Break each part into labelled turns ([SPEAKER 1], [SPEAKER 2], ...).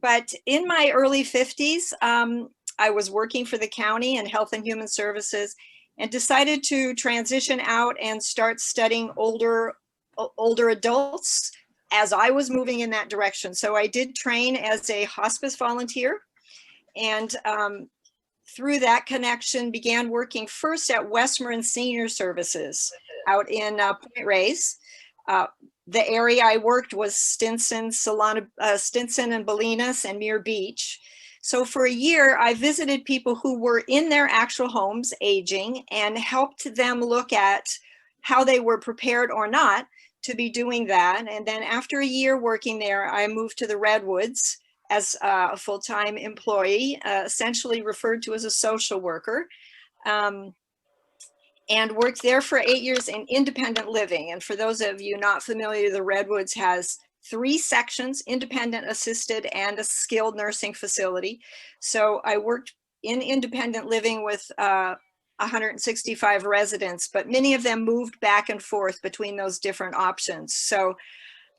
[SPEAKER 1] But in my early 50s, I was working for the county in Health and Human Services and decided to transition out and start studying older adults as I was moving in that direction. So I did train as a hospice volunteer, and through that connection began working first at West Marin Senior Services out in Point Reyes. The area I worked was Stinson and Bolinas and Muir Beach. So for a year, I visited people who were in their actual homes aging and helped them look at how they were prepared or not to be doing that. And then after a year working there, I moved to the Redwoods as a full-time employee, essentially referred to as a social worker, and worked there for 8 years in independent living. And for those of you not familiar, the Redwoods has 3 sections: independent, assisted, and a skilled nursing facility. So I worked in independent living with 165 residents, but many of them moved back and forth between those different options. So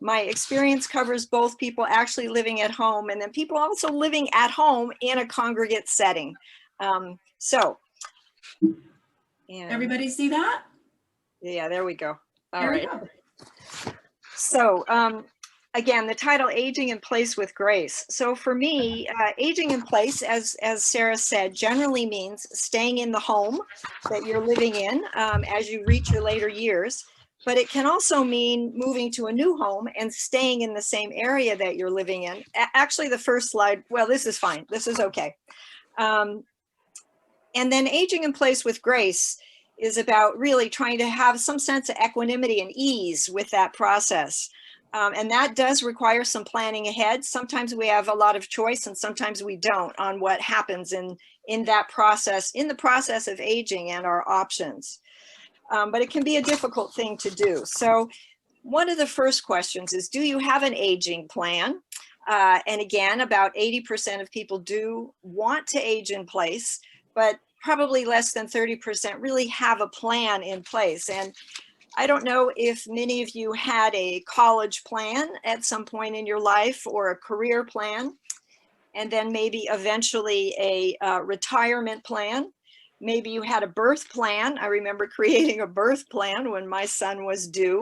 [SPEAKER 1] my experience covers both people actually living at home and then people also living at home in a congregate setting.
[SPEAKER 2] Everybody see that?
[SPEAKER 1] Yeah, there we go. All
[SPEAKER 2] there
[SPEAKER 1] right.
[SPEAKER 2] We go.
[SPEAKER 1] So again, the title, Aging in Place with Grace. So for me, aging in place, as Sarah said, generally means staying in the home that you're living in as you reach your later years. But it can also mean moving to a new home and staying in the same area that you're living in. Actually, the first slide, well, this is fine. This is okay. And then aging in place with grace is about really trying to have some sense of equanimity and ease with that process. And that does require some planning ahead. Sometimes we have a lot of choice and sometimes we don't on what happens in that process, in the process of aging and our options. But it can be a difficult thing to do. So one of the first questions is, do you have an aging plan? And again, about 80% of people do want to age in place, but probably less than 30% really have a plan in place. And I don't know if many of you had a college plan at some point in your life or a career plan, and then maybe eventually a retirement plan. Maybe you had a birth plan. I remember creating a birth plan when my son was due.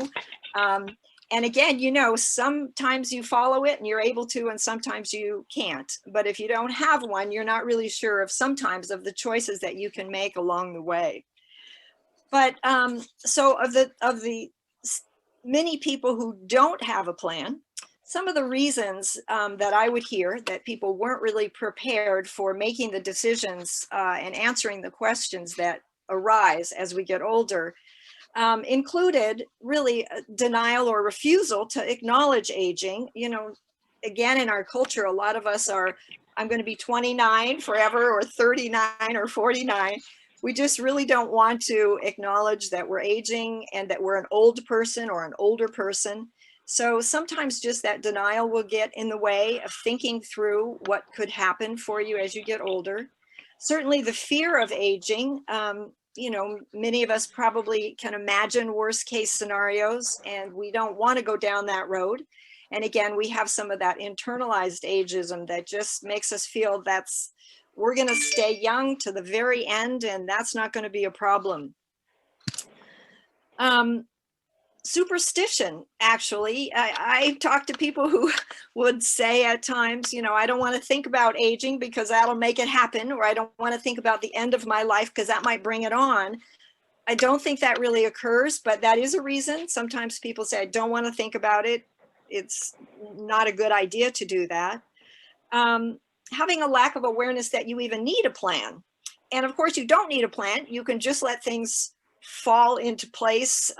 [SPEAKER 1] And again, you know, sometimes you follow it and you're able to, and sometimes you can't. But if you don't have one, you're not really sure of sometimes of the choices that you can make along the way. But so of the many people who don't have a plan, some of the reasons that I would hear that people weren't really prepared for making the decisions and answering the questions that arise as we get older included really denial or refusal to acknowledge aging. You know, again, in our culture, a lot of us are, I'm going to be 29 forever or 39 or 49. We just really don't want to acknowledge that we're aging and that we're an old person or an older person. So sometimes just that denial will get in the way of thinking through what could happen for you as you get older. Certainly the fear of aging, you know, many of us probably can imagine worst case scenarios and we don't want to go down that road. And again, we have some of that internalized ageism that just makes us feel we're going to stay young to the very end and that's not going to be a problem. Superstition, actually, I've talked to people who would say at times, you know, I don't want to think about aging because that'll make it happen, or I don't want to think about the end of my life because that might bring it on. I don't think that really occurs, but that is a reason. Sometimes people say, I don't want to think about it. It's not a good idea to do that. Having a lack of awareness that you even need a plan. And of course, you don't need a plan. You can just let things fall into place.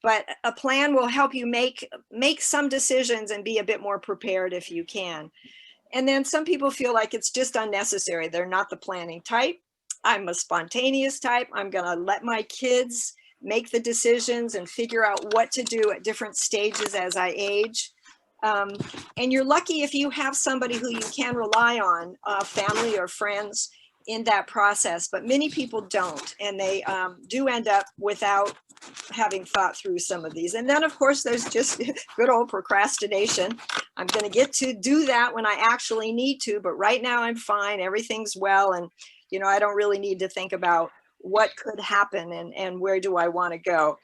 [SPEAKER 1] But a plan will help you make some decisions and be a bit more prepared if you can. And then some people feel like it's just unnecessary. They're not the planning type. I'm a spontaneous type. I'm going to let my kids make the decisions and figure out what to do at different stages as I age. And you're lucky if you have somebody who you can rely on, family or friends, in that process, but many people don't, and they do end up without having thought through some of these. And then of course there's just good old procrastination. I'm going to get to do that when I actually need to, but right now I'm fine. Everything's well. And, you know, I don't really need to think about what could happen and where do I want to go.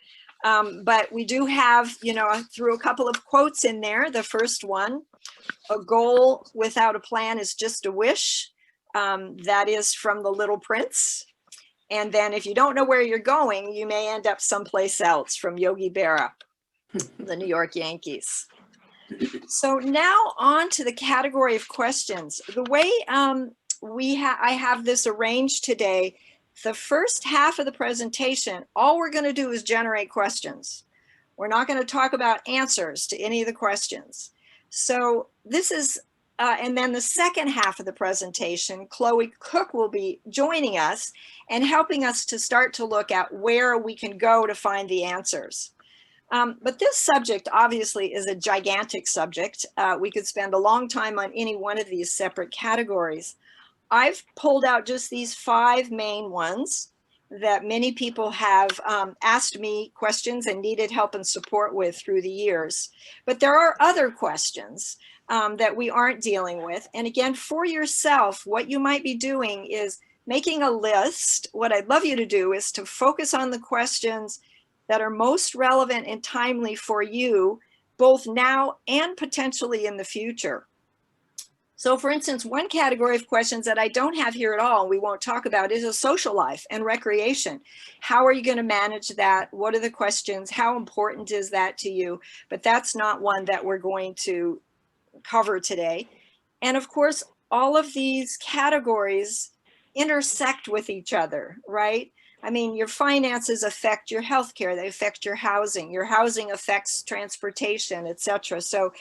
[SPEAKER 1] But we do have, you know, I threw a couple of quotes in there. The first one, a goal without a plan is just a wish. That is from The Little Prince. And then if you don't know where you're going, you may end up someplace else, from Yogi Berra, the New York Yankees. So now on to the category of questions. The way I have this arranged today, the first half of the presentation, all we're going to do is generate questions. We're not going to talk about answers to any of the questions. So this is, and then the second half of the presentation, Chloe Cook will be joining us and helping us to start to look at where we can go to find the answers. But this subject obviously is a gigantic subject. We could spend a long time on any one of these separate categories. I've pulled out just these 5 main ones that many people have asked me questions and needed help and support with through the years. But there are other questions that we aren't dealing with. And again, for yourself, what you might be doing is making a list. What I'd love you to do is to focus on the questions that are most relevant and timely for you, both now and potentially in the future. So for instance, one category of questions that I don't have here at all, and we won't talk about, is a social life and recreation. How are you going to manage that? What are the questions? How important is that to you? But that's not one that we're going to cover today. And of course, all of these categories intersect with each other, right? I mean, your finances affect your healthcare, they affect your housing affects transportation, etc. So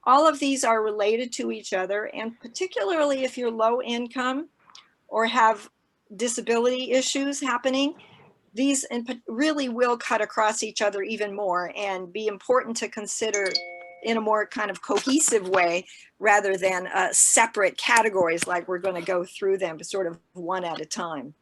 [SPEAKER 1] all of these are related to each other, and particularly if you're low income or have disability issues happening, these really will cut across each other even more and be important to consider in a more kind of cohesive way rather than separate categories like we're going to go through them sort of one at a time.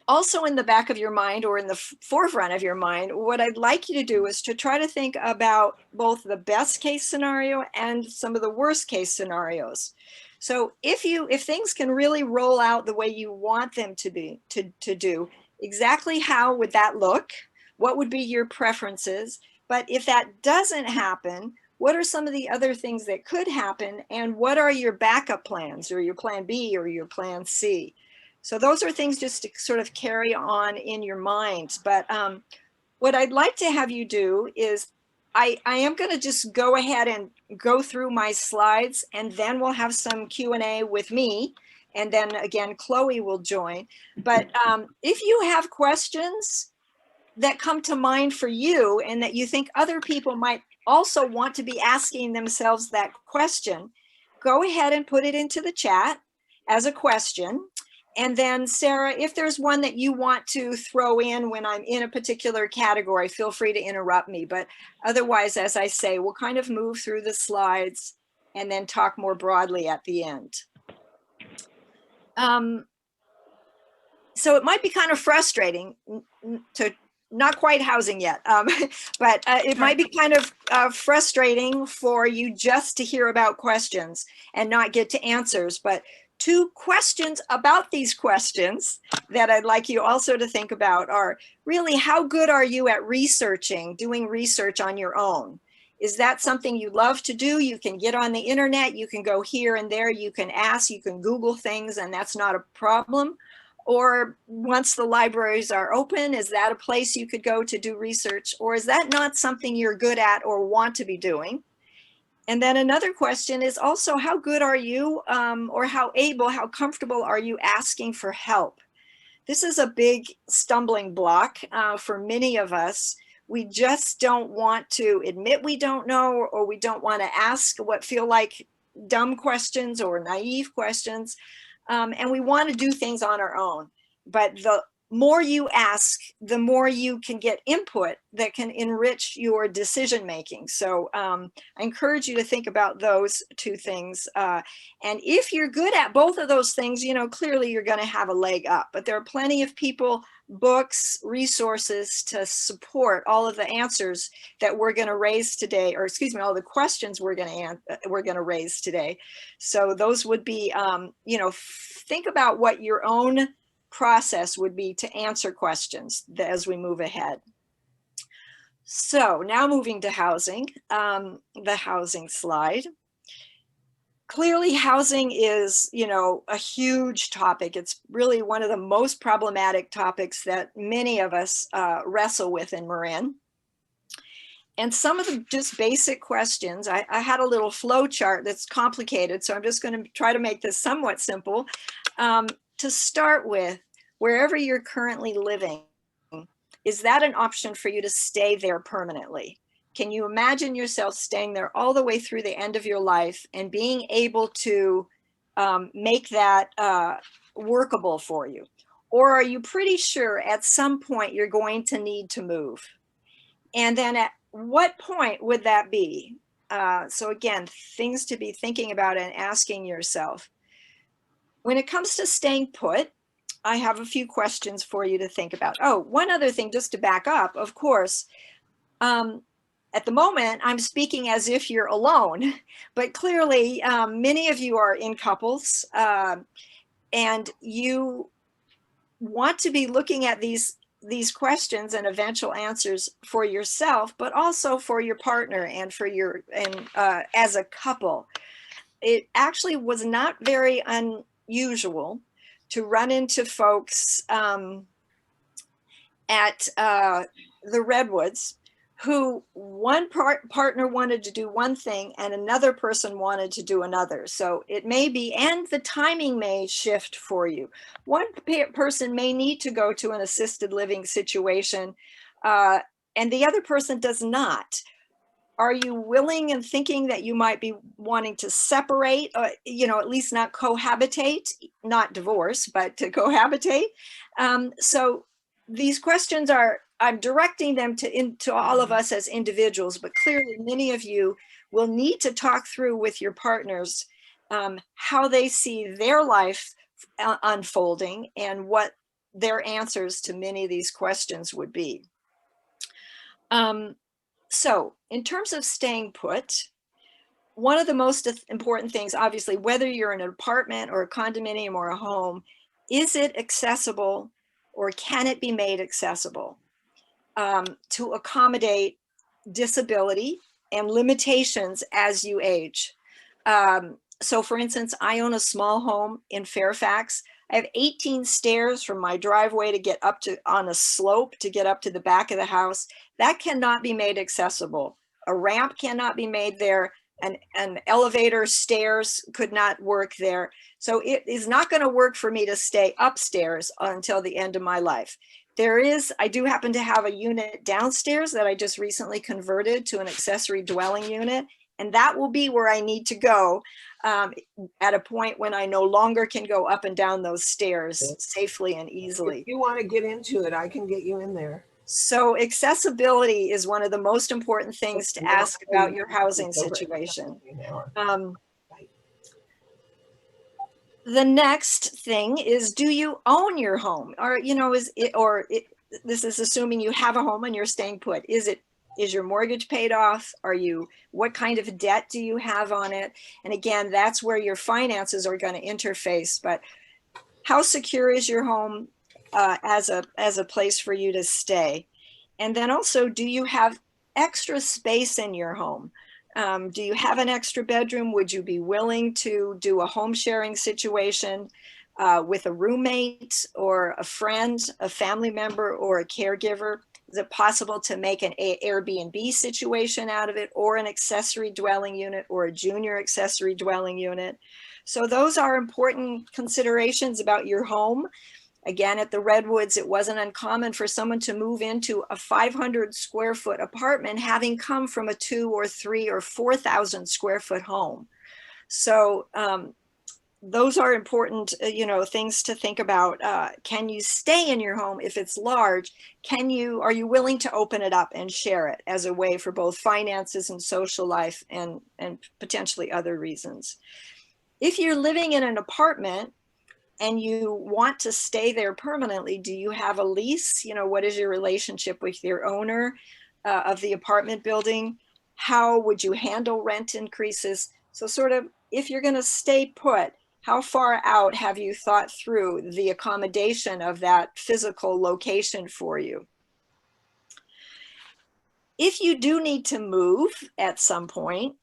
[SPEAKER 1] Also in the back of your mind, or in the forefront of your mind, what I'd like you to do is to try to think about both the best case scenario and some of the worst case scenarios. So if things can really roll out the way you want them to do, exactly how would that look? What would be your preferences? But if that doesn't happen, what are some of the other things that could happen? And what are your backup plans, or your plan B or your plan C? So those are things just to sort of carry on in your mind. But what I'd like to have you do is I am going to just go ahead and go through my slides, and then we'll have some Q&A with me. And then again, Chloe will join. But if you have questions that come to mind for you and that you think other people might also want to be asking themselves that question, go ahead and put it into the chat as a question. And then Sarah, if there's one that you want to throw in when I'm in a particular category, feel free to interrupt me. But otherwise, as I say, we'll kind of move through the slides and then talk more broadly at the end. So it might be kind of frustrating to not quite housing yet, but it might be kind of frustrating for you just to hear about questions and not get to answers. But 2 questions about these questions that I'd like you also to think about are really, how good are you at doing research on your own? Is that something you love to do? You can get on the internet, you can go here and there, you can ask, you can Google things, and that's not a problem. Or once the libraries are open, is that a place you could go to do research? Or is that not something you're good at or want to be doing? And then another question is also, how good are you, or how comfortable are you asking for help? This is a big stumbling block for many of us. We just don't want to admit we don't know, or we don't want to ask what feel like dumb questions or naive questions. And we want to do things on our own. But more you ask, the more you can get input that can enrich your decision making. So I encourage you to think about those two things. And if you're good at both of those things, you know, clearly you're going to have a leg up. But there are plenty of people, books, resources to support all of the answers that we're going to raise today, or excuse me, all the questions we're going to raise today. So those would be, you know, think about what your own process would be to answer questions as we move ahead. So now moving to housing, the housing slide. Clearly housing is, you know, a huge topic. It's really one of the most problematic topics that many of us wrestle with in Marin. And some of the just basic questions, I had a little flow chart that's complicated, so I'm just going to try to make this somewhat simple. To start with, wherever you're currently living, is that an option for you to stay there permanently? Can you imagine yourself staying there all the way through the end of your life and being able to make that workable for you? Or are you pretty sure at some point you're going to need to move? And then at what point would that be? So again, things to be thinking about and asking yourself. When it comes to staying put, I have a few questions for you to think about. Oh, one other thing, just to back up, of course, at the moment, I'm speaking as if you're alone, but clearly many of you are in couples and you want to be looking at these questions and eventual answers for yourself, but also for your partner and for your, as a couple. It actually was not very unusual to run into folks at the Redwoods who one partner wanted to do one thing and another person wanted to do another. So it may be, and the timing may shift for you. One person may need to go to an assisted living situation and the other person does not. Are you willing and thinking that you might be wanting to separate, you know, at least not cohabitate, not divorce, but to cohabitate? So these questions are, I'm directing them to all of us as individuals, but clearly many of you will need to talk through with your partners how they see their life unfolding and what their answers to many of these questions would be. So in terms of staying put, one of the most important things, obviously, whether you're in an apartment or a condominium or a home, is it accessible or can it be made accessible to accommodate disability and limitations as you age? So for instance, I own a small home in Fairfax. I have 18 stairs from my driveway to get up to, on a slope to get up to the back of the house. That cannot be made accessible. A ramp cannot be made there. An elevator, stairs could not work there. So it is not going to work for me to stay upstairs until the end of my life. There is, I do happen to have a unit downstairs that I just recently converted to an accessory dwelling unit. And that will be where I need to go at a point when I no longer can go up and down those stairs safely and easily.
[SPEAKER 3] If you want to get into it, I can get you in there.
[SPEAKER 1] So accessibility is one of the most important things to ask about your housing situation. The next thing is, do you own your home? Or, you know, this is assuming you have a home and you're staying put. Is your mortgage paid off? What kind of debt do you have on it? And again, that's where your finances are going to interface. But how secure is your home as a place for you to stay? And then also, do you have extra space in your home? Do you have an extra bedroom? Would you be willing to do a home sharing situation with a roommate or a friend, a family member, or a caregiver? Is it possible to make an Airbnb situation out of it, or an accessory dwelling unit, or a junior accessory dwelling unit? So those are important considerations about your home. Again, at the Redwoods, it wasn't uncommon for someone to move into a 500 square foot apartment having come from a 2 or 3 or 4,000 square foot home. So those are important, things to think about. Can you stay in your home if it's large? Are you willing to open it up and share it as a way for both finances and social life and potentially other reasons? If you're living in an apartment and you want to stay there permanently, do you have a lease? What is your relationship with your owner of the apartment building? How would you handle rent increases? So sort of, if you're going to stay put, how far out have you thought through the accommodation of that physical location for you? If you do need to move at some point,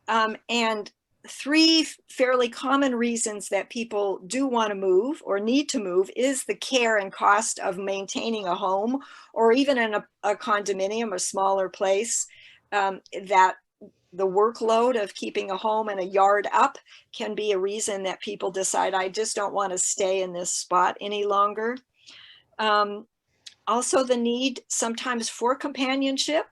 [SPEAKER 1] and 3 fairly common reasons that people do want to move or need to move is the care and cost of maintaining a home, or even in a condominium, a smaller place, that the workload of keeping a home and a yard up can be a reason that people decide, I just don't want to stay in this spot any longer. Also the need sometimes for companionship.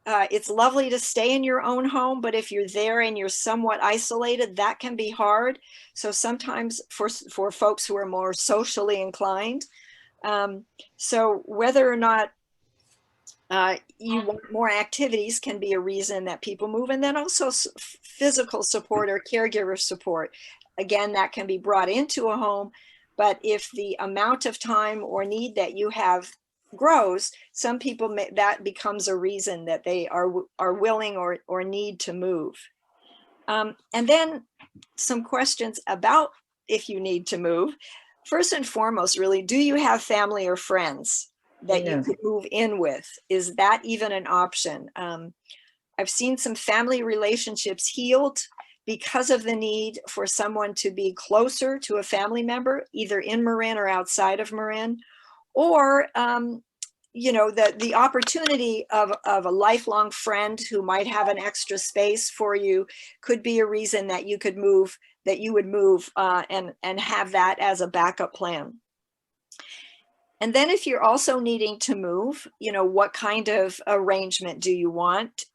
[SPEAKER 1] It's lovely to stay in your own home, but if you're there and you're somewhat isolated, that can be hard. So sometimes for folks who are more socially inclined. So whether or not you want more activities can be a reason that people move. And then also physical support or caregiver support. Again, that can be brought into a home, but if the amount of time or need that you have grows, some people that becomes a reason that they are willing or need to move. And then some questions about if you need to move. First and foremost, really, do you have family or friends that you could move in with? Is that even an option? I've seen some family relationships healed because of the need for someone to be closer to a family member, either in Marin or outside of Marin, or the opportunity of a lifelong friend who might have an extra space for you could be a reason that you could move, that you would move and have that as a backup plan. And then if you're also needing to move, what kind of arrangement do you want?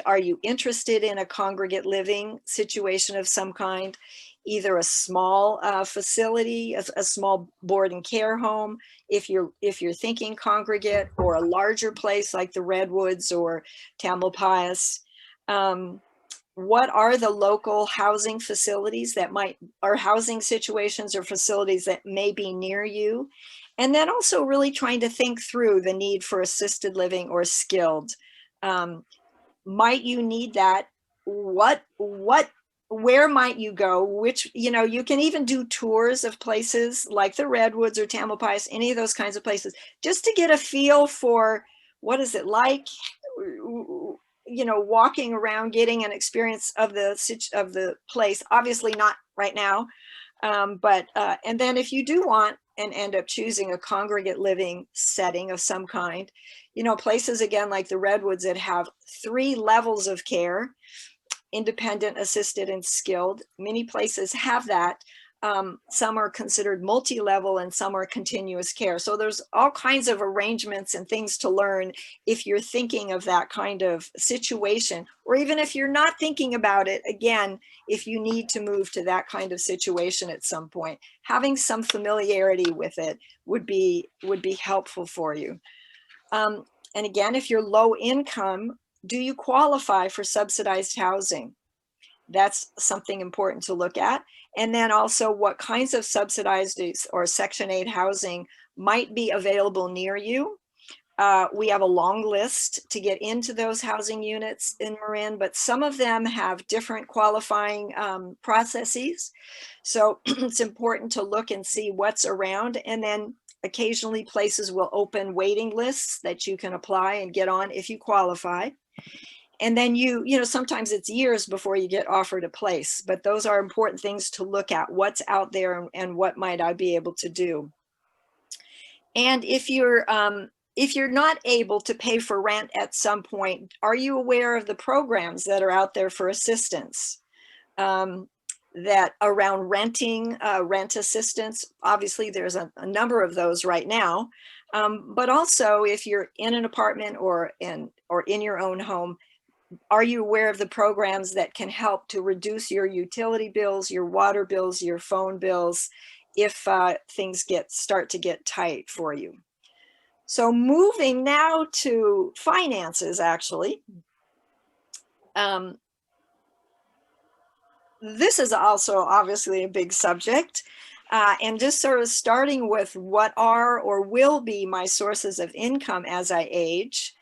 [SPEAKER 1] Are you interested in a congregate living situation of some kind? Either a small facility, a small board and care home, if you're thinking congregate, or a larger place like the Redwoods or Tamalpais. What are the local housing facilities or housing situations or facilities that may be near you? And then also really trying to think through the need for assisted living or skilled. Might you need that? Where might you go? You can even do tours of places like the Redwoods or Tamalpais, any of those kinds of places, just to get a feel for what is it like, walking around, getting an experience of the place. Obviously not right now, and then if you do want and end up choosing a congregate living setting of some kind, places again like the Redwoods that have 3 levels of care, independent, assisted, and skilled. Many places have that. Some are considered multi-level and some are continuous care. So there's all kinds of arrangements and things to learn if you're thinking of that kind of situation, or even if you're not thinking about it, again, if you need to move to that kind of situation at some point, having some familiarity with it would be helpful for you. And again, if you're low income, do you qualify for subsidized housing? That's something important to look at. And then also what kinds of subsidized or Section 8 housing might be available near you. We have a long list to get into those housing units in Marin, but some of them have different qualifying processes. So it's important to look and see what's around. And then occasionally places will open waiting lists that you can apply and get on if you qualify. And then sometimes it's years before you get offered a place, but those are important things to look at, what's out there and what might I be able to do. And if you're not able to pay for rent at some point, are you aware of the programs that are out there for assistance? That around renting, rent assistance? Obviously there's a number of those right now, but also if you're in an apartment or in your own home, Are you aware of the programs that can help to reduce your utility bills, your water bills, your phone bills, if things start to get tight for you? So moving now to finances, actually. This is also obviously a big subject. And just sort of starting with what are or will be my sources of income as I age.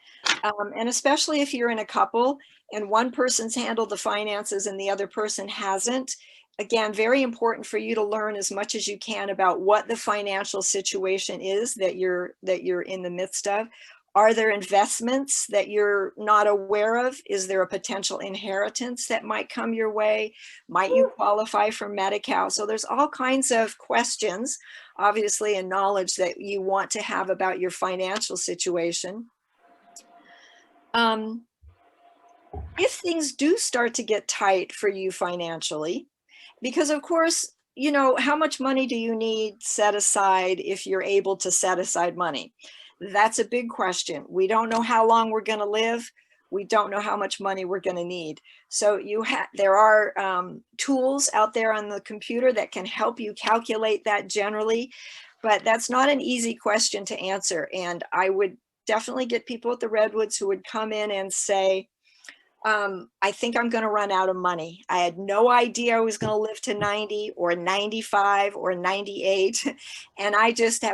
[SPEAKER 1] And especially if you're in a couple and one person's handled the finances and the other person hasn't. Again, very important for you to learn as much as you can about what the financial situation is that you're in the midst of. Are there investments that you're not aware of? Is there a potential inheritance that might come your way? Might you qualify for Medi-Cal? So there's all kinds of questions, obviously, and knowledge that you want to have about your financial situation. If things do start to get tight for you financially, because of course, you know, how much money do you need set aside if you're able to set aside money? That's a big question. We don't know how long we're going to live. We don't know how much money we're going to need. So there are tools out there on the computer that can help you calculate that generally, but that's not an easy question to answer. And I would definitely get people at the Redwoods who would come in and say, I think I'm going to run out of money. I had no idea I was going to live to 90 or 95 or 98. And I just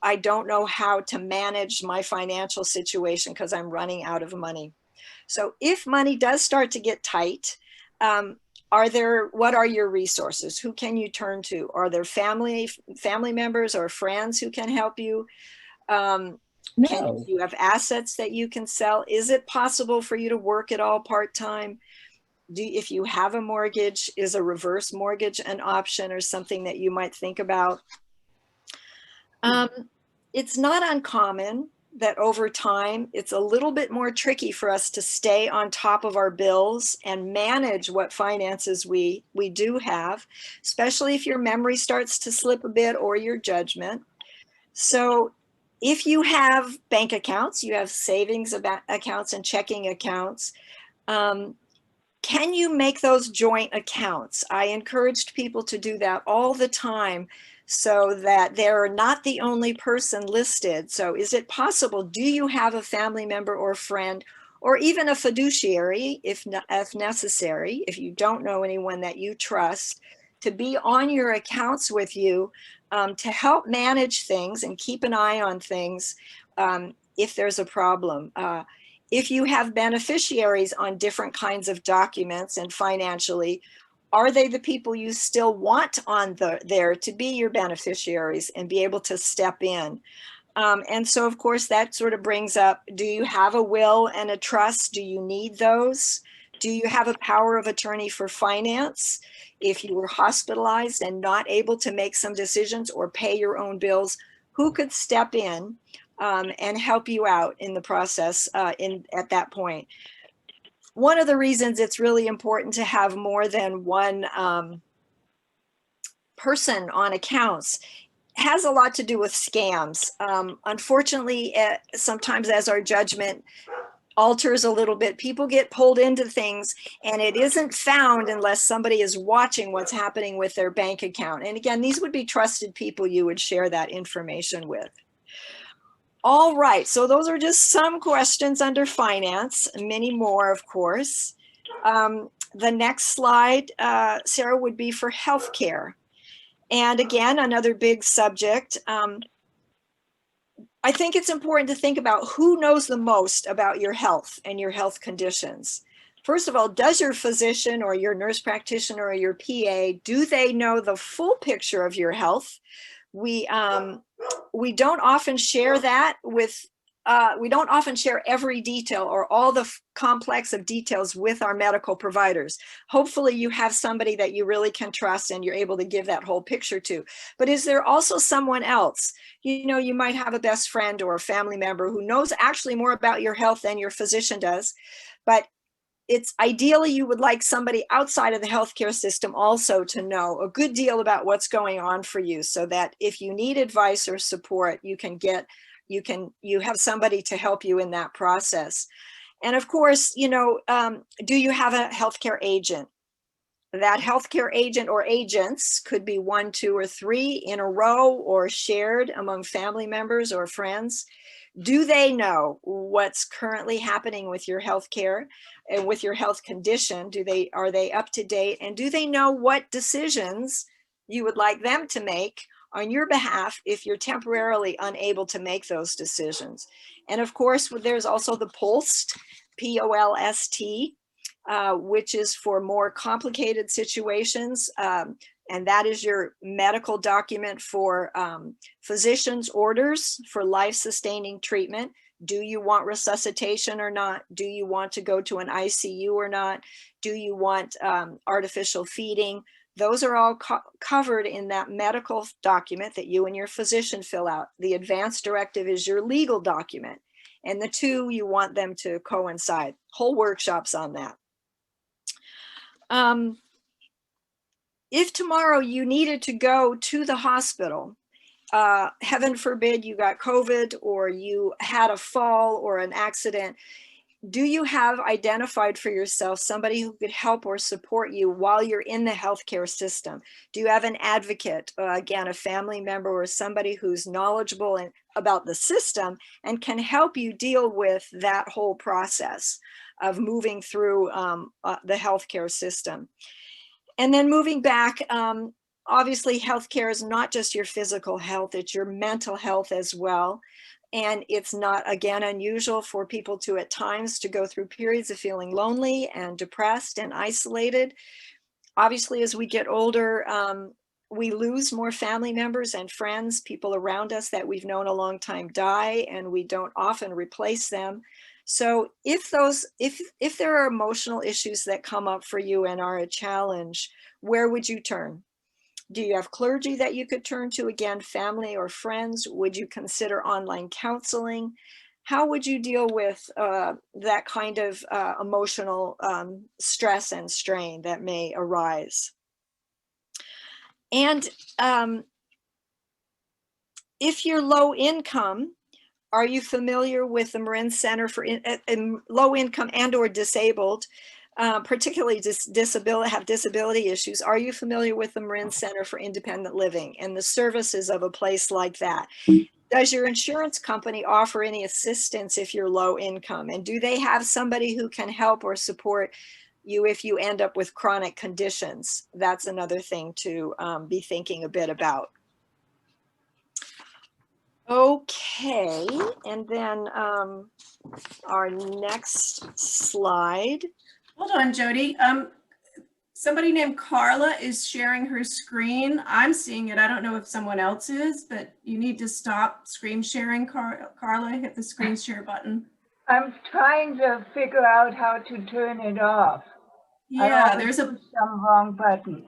[SPEAKER 1] I don't know how to manage my financial situation because I'm running out of money. So if money does start to get tight, what are your resources? Who can you turn to? Are there family members or friends who can help you? Do you have assets that you can sell? Is it possible for you to work at all part-time? If you have a mortgage, is a reverse mortgage an option or something that you might think about? It's not uncommon that over time, it's a little bit more tricky for us to stay on top of our bills and manage what finances we do have, especially if your memory starts to slip a bit or your judgment. So if you have bank accounts, you have savings accounts and checking accounts, can you make those joint accounts? I encouraged people to do that all the time so that they're not the only person listed. So is it possible? Do you have a family member or friend or even a fiduciary, if necessary, if you don't know anyone that you trust, to be on your accounts with you to help manage things and keep an eye on things if there's a problem. If you have beneficiaries on different kinds of documents and financially, are they the people you still want on there to be your beneficiaries and be able to step in? And so, of course, that sort of brings up, do you have a will and a trust? Do you need those? Do you have a power of attorney for finance? If you were hospitalized and not able to make some decisions or pay your own bills, who could step in and help you out in the process at that point? One of the reasons it's really important to have more than one person on accounts has a lot to do with scams. Unfortunately, sometimes as our judgment alters a little bit, people get pulled into things and it isn't found unless somebody is watching what's happening with their bank account. And again, these would be trusted people you would share that information with. All right, so those are just some questions under finance, many more, of course. The next slide, Sarah, would be for healthcare. And again, another big subject. I think it's important to think about who knows the most about your health and your health conditions. First of all, does your physician or your nurse practitioner or your PA, do they know the full picture of your health? We don't often share that with, we don't often share every detail or all the complex of details with our medical providers. Hopefully you have somebody that you really can trust and you're able to give that whole picture to. But is there also someone else? You know, you might have a best friend or a family member who knows actually more about your health than your physician does, but it's ideally you would like somebody outside of the healthcare system also to know a good deal about what's going on for you, so that if you need advice or support, you have somebody to help you in that process. And of course, you know, do you have a healthcare agent? That healthcare agent or agents could be 1, 2, or 3 in a row or shared among family members or friends. Do they know what's currently happening with your healthcare and with your health condition? Are they up to date? And do they know what decisions you would like them to make on your behalf if you're temporarily unable to make those decisions? And of course, there's also the POLST, P-O-L-S-T, which is for more complicated situations. And that is your medical document for physician's orders for life-sustaining treatment. Do you want resuscitation or not? Do you want to go to an ICU or not? Do you want artificial feeding? Those are all covered in that medical document that you and your physician fill out. The advance directive is your legal document. And the two, you want them to coincide. Whole workshops on that. If tomorrow you needed to go to the hospital, heaven forbid you got COVID or you had a fall or an accident, do you have identified for yourself somebody who could help or support you while you're in the healthcare system? Do you have an advocate, again, a family member or somebody who's knowledgeable about the system and can help you deal with that whole process of moving through the healthcare system? And then moving back, obviously healthcare is not just your physical health, it's your mental health as well. And it's not, again, unusual for people to at times to go through periods of feeling lonely and depressed and isolated. Obviously, as we get older, we lose more family members and friends. People around us that we've known a long time die, and we don't often replace them. So if there are emotional issues that come up for you and are a challenge, where would you turn? Do you have clergy that you could turn to? Again, family or friends? Would you consider online counseling? How would you deal with that kind of emotional stress and strain that may arise? And if you're low income, are you familiar with the Marin Center for Low Income and or Disabled, particularly have disability issues? Are you familiar with the Marin Center for Independent Living and the services of a place like that? Does your insurance company offer any assistance if you're low income? And do they have somebody who can help or support you if you end up with chronic conditions? That's another thing to be thinking a bit about. Okay, and then our next slide.
[SPEAKER 2] Hold on, Jody. Somebody named Carla is sharing her screen. I'm seeing it. I don't know if someone else is, but you need to stop screen sharing, Carla. Hit the screen share button.
[SPEAKER 4] I'm trying to figure out how to turn it off.
[SPEAKER 2] Yeah, there's
[SPEAKER 4] some wrong button.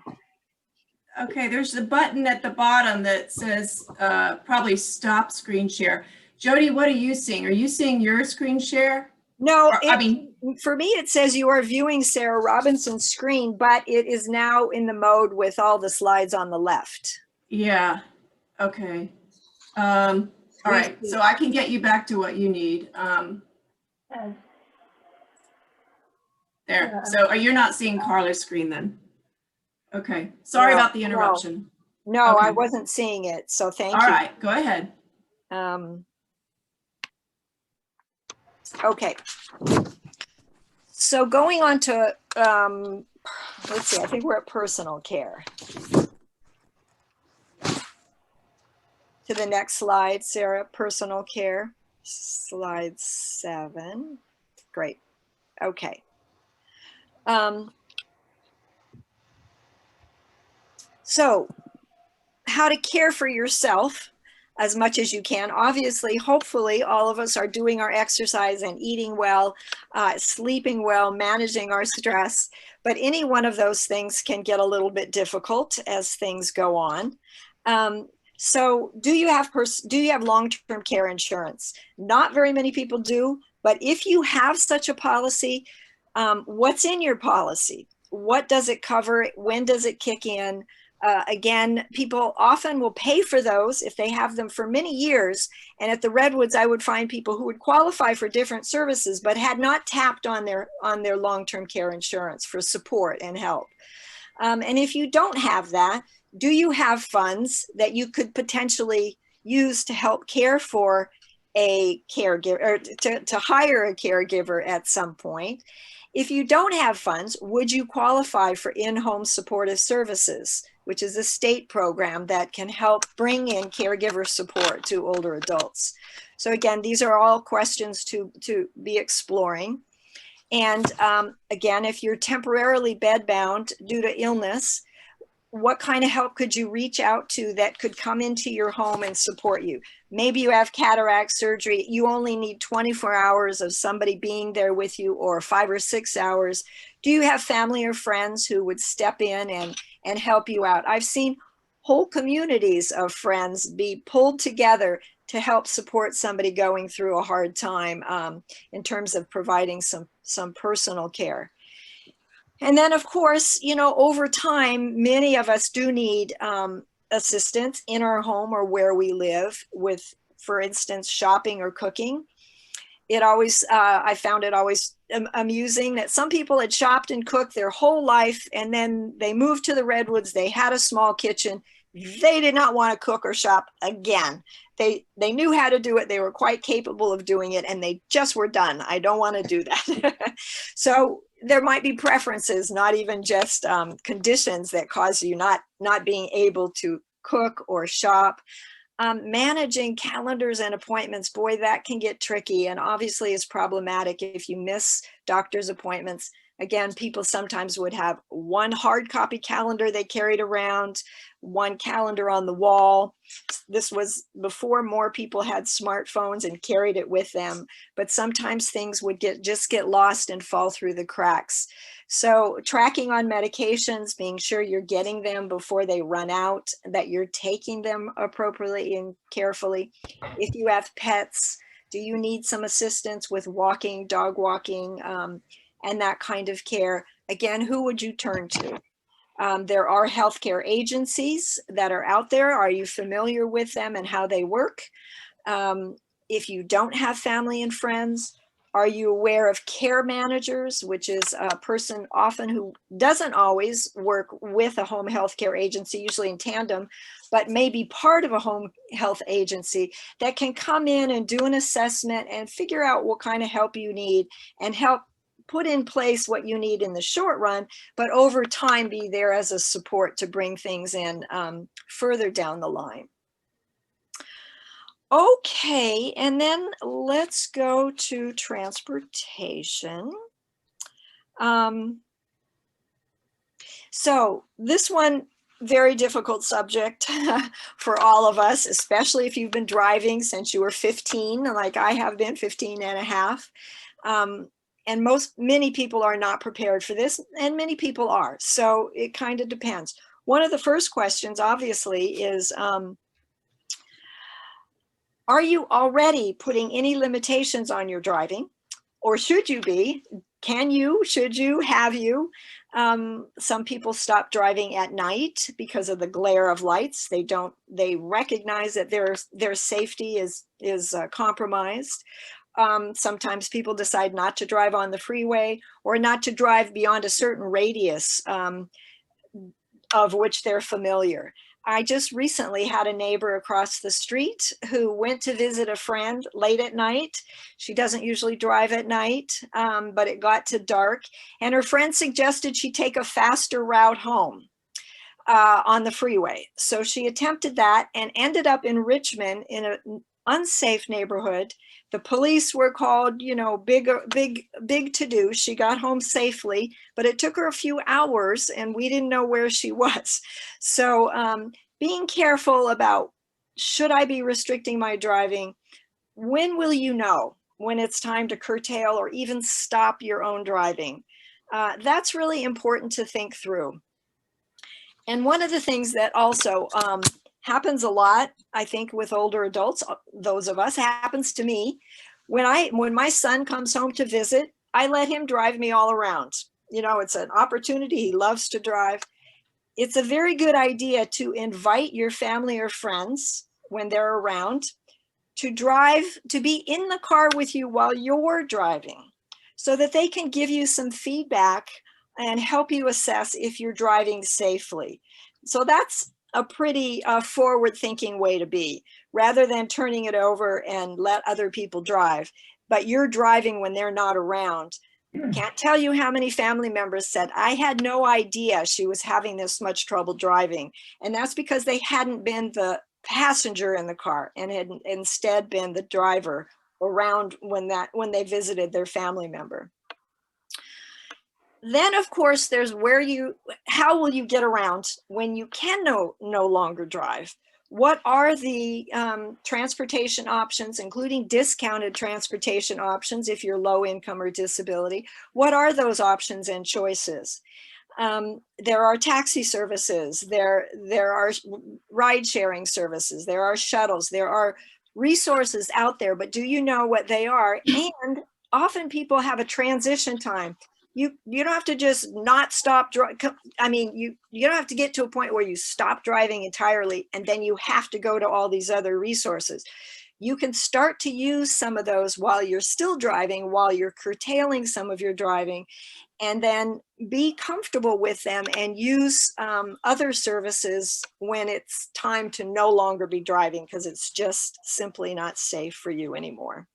[SPEAKER 2] Okay, there's a button at the bottom that says probably stop screen share. Jody, what are you seeing? Are you seeing your screen share?
[SPEAKER 1] No,
[SPEAKER 2] Or,
[SPEAKER 1] for me, it says you are viewing Sarah Robinson's screen, but it is now in the mode with all the slides on the left.
[SPEAKER 2] Yeah, okay. All right, so I can get you back to what you need. There, so you're not seeing Carla's screen then? Okay, sorry about the interruption.
[SPEAKER 1] No,
[SPEAKER 2] okay.
[SPEAKER 1] I wasn't seeing it, so thank you.
[SPEAKER 2] All right, go ahead.
[SPEAKER 1] Okay, so going on to, let's see, I think we're at personal care. To the next slide, Sarah, personal care, slide 7. Great, okay. So how to care for yourself as much as you can. Obviously, hopefully, all of us are doing our exercise and eating well, sleeping well, managing our stress. But any one of those things can get a little bit difficult as things go on. So do you have long-term care insurance? Not very many people do, but if you have such a policy, what's in your policy? What does it cover? When does it kick in? Again, people often will pay for those if they have them for many years. And at the Redwoods, I would find people who would qualify for different services, but had not tapped on their long-term care insurance for support and help. And if you don't have that, do you have funds that you could potentially use to help care for a caregiver, or to hire a caregiver at some point? If you don't have funds, would you qualify for in-home supportive services, which is a state program that can help bring in caregiver support to older adults? So again, these are all questions to be exploring. And again, if you're temporarily bedbound due to illness, what kind of help could you reach out to that could come into your home and support you? Maybe you have cataract surgery. You only need 24 hours of somebody being there with you, or 5 or 6 hours. Do you have family or friends who would step in and help you out? I've seen whole communities of friends be pulled together to help support somebody going through a hard time in terms of providing some personal care. And then, of course, you know, over time, many of us do need assistance in our home or where we live with, for instance, shopping or cooking. It always, I found it always amusing that some people had shopped and cooked their whole life, and then they moved to the Redwoods. They had a small kitchen. They did not want to cook or shop again. They knew how to do it. They were quite capable of doing it, and they just were done. I don't want to do that. So there might be preferences, not even just conditions that cause you not being able to cook or shop. Managing calendars and appointments, boy, that can get tricky, and obviously is problematic if you miss doctor's appointments. Again, people sometimes would have one hard copy calendar they carried around, one calendar on the wall. This was before more people had smartphones and carried it with them, but sometimes things would just get lost and fall through the cracks. So tracking on medications, being sure you're getting them before they run out, that you're taking them appropriately and carefully. If you have pets, do you need some assistance with walking, dog walking, and that kind of care? Again, who would you turn to? There are healthcare agencies that are out there. Are you familiar with them and how they work? If you don't have family and friends, are you aware of care managers, which is a person often who doesn't always work with a home health care agency, usually in tandem, but may be part of a home health agency that can come in and do an assessment and figure out what kind of help you need and help put in place what you need in the short run, but over time be there as a support to bring things in further down the line. Okay, and then let's go to transportation. So this one, very difficult subject for all of us, especially if you've been driving since you were 15, like I have been, 15 and a half. And many people are not prepared for this, and many people are. So it kind of depends. One of the first questions, obviously, is, are you already putting any limitations on your driving? Or should you be? Can you, should you, have you? Some people stop driving at night because of the glare of lights. They recognize that their safety is compromised. Sometimes people decide not to drive on the freeway or not to drive beyond a certain radius of which they're familiar. I just recently had a neighbor across the street who went to visit a friend late at night. She doesn't usually drive at night, but it got to dark, and her friend suggested she take a faster route home on the freeway. So she attempted that and ended up in Richmond in an unsafe neighborhood. The police were called, you know, big to do. She got home safely, but it took her a few hours and we didn't know where she was. So being careful about, should I be restricting my driving? When will you know when it's time to curtail or even stop your own driving? That's really important to think through. And one of the things that also happens a lot, I think, with older adults, those of us, happens to me. When my son comes home to visit, I let him drive me all around. You know, it's an opportunity. He loves to drive. it's a very good idea to invite your family or friends when they're around to drive, to be in the car with you while you're driving, so that they can give you some feedback and help you assess if you're driving safely. So that's a pretty forward-thinking way to be, rather than turning it over and let other people drive. But you're driving when they're not around. Can't tell you how many family members said, I had no idea she was having this much trouble driving. And that's because they hadn't been the passenger in the car and had instead been the driver around when they visited their family member. Then, of course, there's how will you get around when you can no longer drive? What are the transportation options, including discounted transportation options if you're low income or disability? What are those options and choices? There are taxi services, there are ride sharing services, there are shuttles, there are resources out there, but do you know what they are? And often people have a transition time. You don't have to just not stop driving. I mean, you don't have to get to a point where you stop driving entirely and then you have to go to all these other resources. You can start to use some of those while you're still driving, while you're curtailing some of your driving, and then be comfortable with them and use other services when it's time to no longer be driving, because it's just simply not safe for you anymore.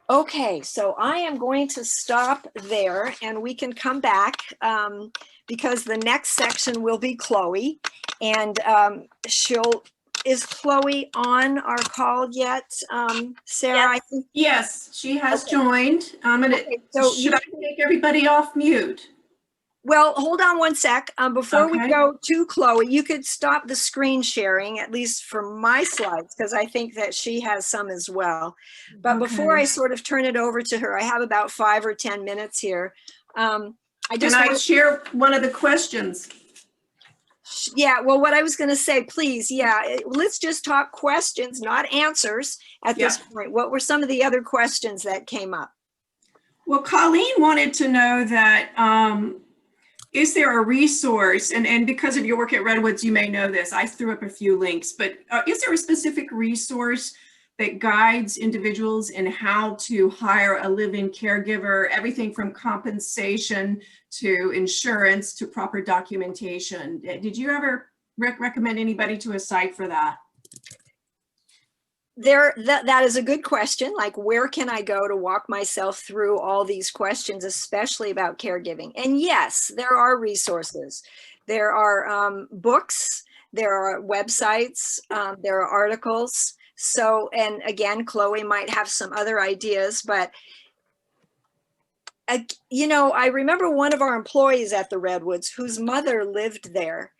[SPEAKER 1] Okay, so I am going to stop there and we can come back because the next section will be Chloe, and is Chloe on our call yet? Sarah,
[SPEAKER 5] Yes.
[SPEAKER 1] I think.
[SPEAKER 2] Yes, she has
[SPEAKER 1] Okay.
[SPEAKER 2] joined.
[SPEAKER 1] So
[SPEAKER 2] should I take everybody off mute?
[SPEAKER 1] Well, hold on one sec. Before we
[SPEAKER 2] Okay.
[SPEAKER 1] go to Chloe, you could stop the screen sharing, at least for my slides, because I think that she has some as well. But before
[SPEAKER 2] Okay.
[SPEAKER 1] I sort of turn it over to her, I have about 5 or 10 minutes here. I just
[SPEAKER 2] Can I
[SPEAKER 1] want
[SPEAKER 2] share one of the questions?
[SPEAKER 1] Yeah, well, what I was going to say, please, let's just talk questions, not answers at this point. What were some of the other questions that came up?
[SPEAKER 2] Well, Colleen wanted to know that, is there a resource, and because of your work at Redwoods, you may know this, I threw up a few links, but is there a specific resource that guides individuals in how to hire a live-in caregiver, everything from compensation to insurance to proper documentation? Did you ever recommend anybody to a site for that?
[SPEAKER 1] That is a good question. Like, where can I go to walk myself through all these questions, especially about caregiving? And yes, there are resources. There are books, there are websites, there are articles. So, and again, Chloe might have some other ideas, but you know, I remember one of our employees at the Redwoods whose mother lived there.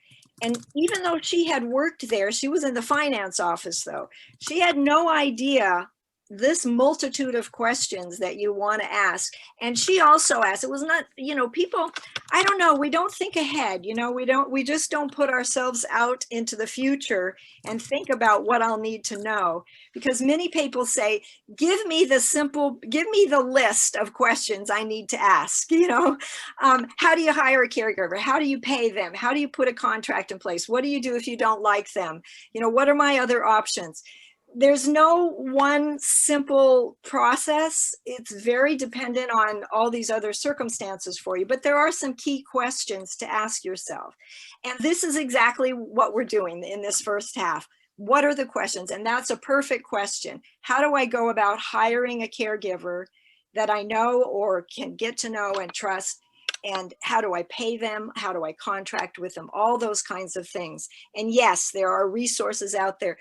[SPEAKER 1] And even though she had worked there, she was in the finance office though. She had no idea this multitude of questions that you want to ask. And she also asked, it was not, you know, people, I don't know, we don't think ahead, you know, we just don't put ourselves out into the future and think about what I'll need to know. Because many people say, give me the list of questions I need to ask, you know. How do you hire a caregiver? How do you pay them? How do you put a contract in place? What do you do if you don't like them? You know, what are my other options? There's no one simple process. It's very dependent on all these other circumstances for you, but there are some key questions to ask yourself. And this is exactly what we're doing in this first half. What are the questions? And that's a perfect question. How do I go about hiring a caregiver that I know or can get to know and trust? And how do I pay them? How do I contract with them? All those kinds of things. And yes, there are resources out there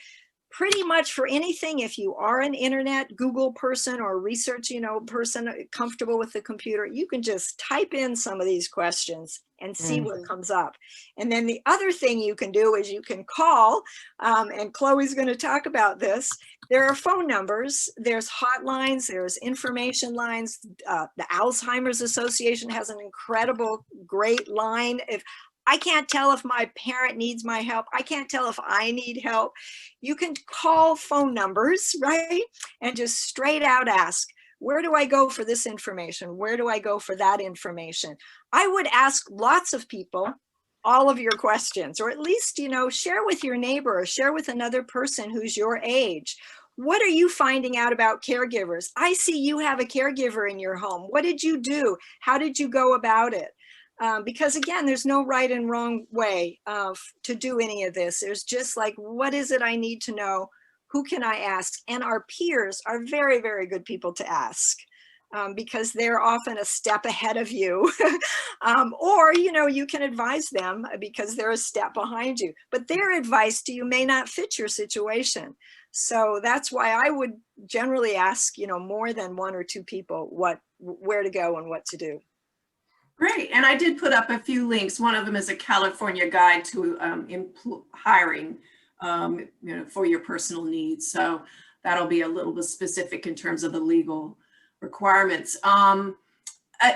[SPEAKER 1] pretty much for anything. If you are an internet Google person or research, you know, person comfortable with the computer, you can just type in some of these questions and see what comes up. And then the other thing you can do is you can call, and Chloe's going to talk about this. There are phone numbers, there's hotlines, there's information lines. The Alzheimer's Association has an incredible, great line. If I can't tell if my parent needs my help, I can't tell if I need help, you can call phone numbers, right? And just straight out ask, where do I go for this information? Where do I go for that information? I would ask lots of people, all of your questions, or at least, share with your neighbor or share with another person who's your age. What are you finding out about caregivers? I see you have a caregiver in your home. What did you do? How did you go about it? Because again, there's no right and wrong way to do any of this. There's just like, what is it I need to know? Who can I ask? And our peers are very, very good people to ask. Because they're often a step ahead of you. Or, you can advise them because they're a step behind you, but their advice to you may not fit your situation. So that's why I would generally ask, more than one or two people where to go and what to do.
[SPEAKER 2] Great. And I did put up a few links. One of them is a California guide to hiring, for your personal needs. So that'll be a little bit specific in terms of the legal requirements.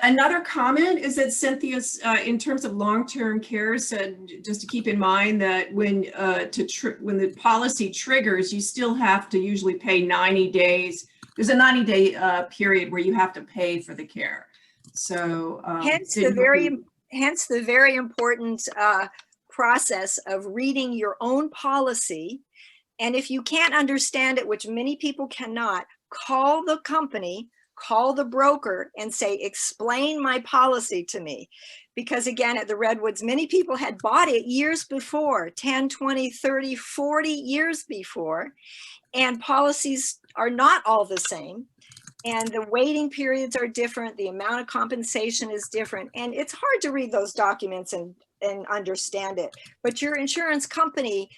[SPEAKER 2] Another comment is that Cynthia's, in terms of long-term care, said just to keep in mind that when the policy triggers, you still have to usually pay 90 days. There's a 90-day period where you have to pay for the care. So
[SPEAKER 1] hence the very important process of reading your own policy. And if you can't understand it, which many people cannot, call the company, call the broker and say, explain my policy to me. Because again, at the Redwoods, many people had bought it years before, 10, 20, 30, 40 years before. And policies are not all the same. And the waiting periods are different. The amount of compensation is different. And it's hard to read those documents and understand it. But your insurance company,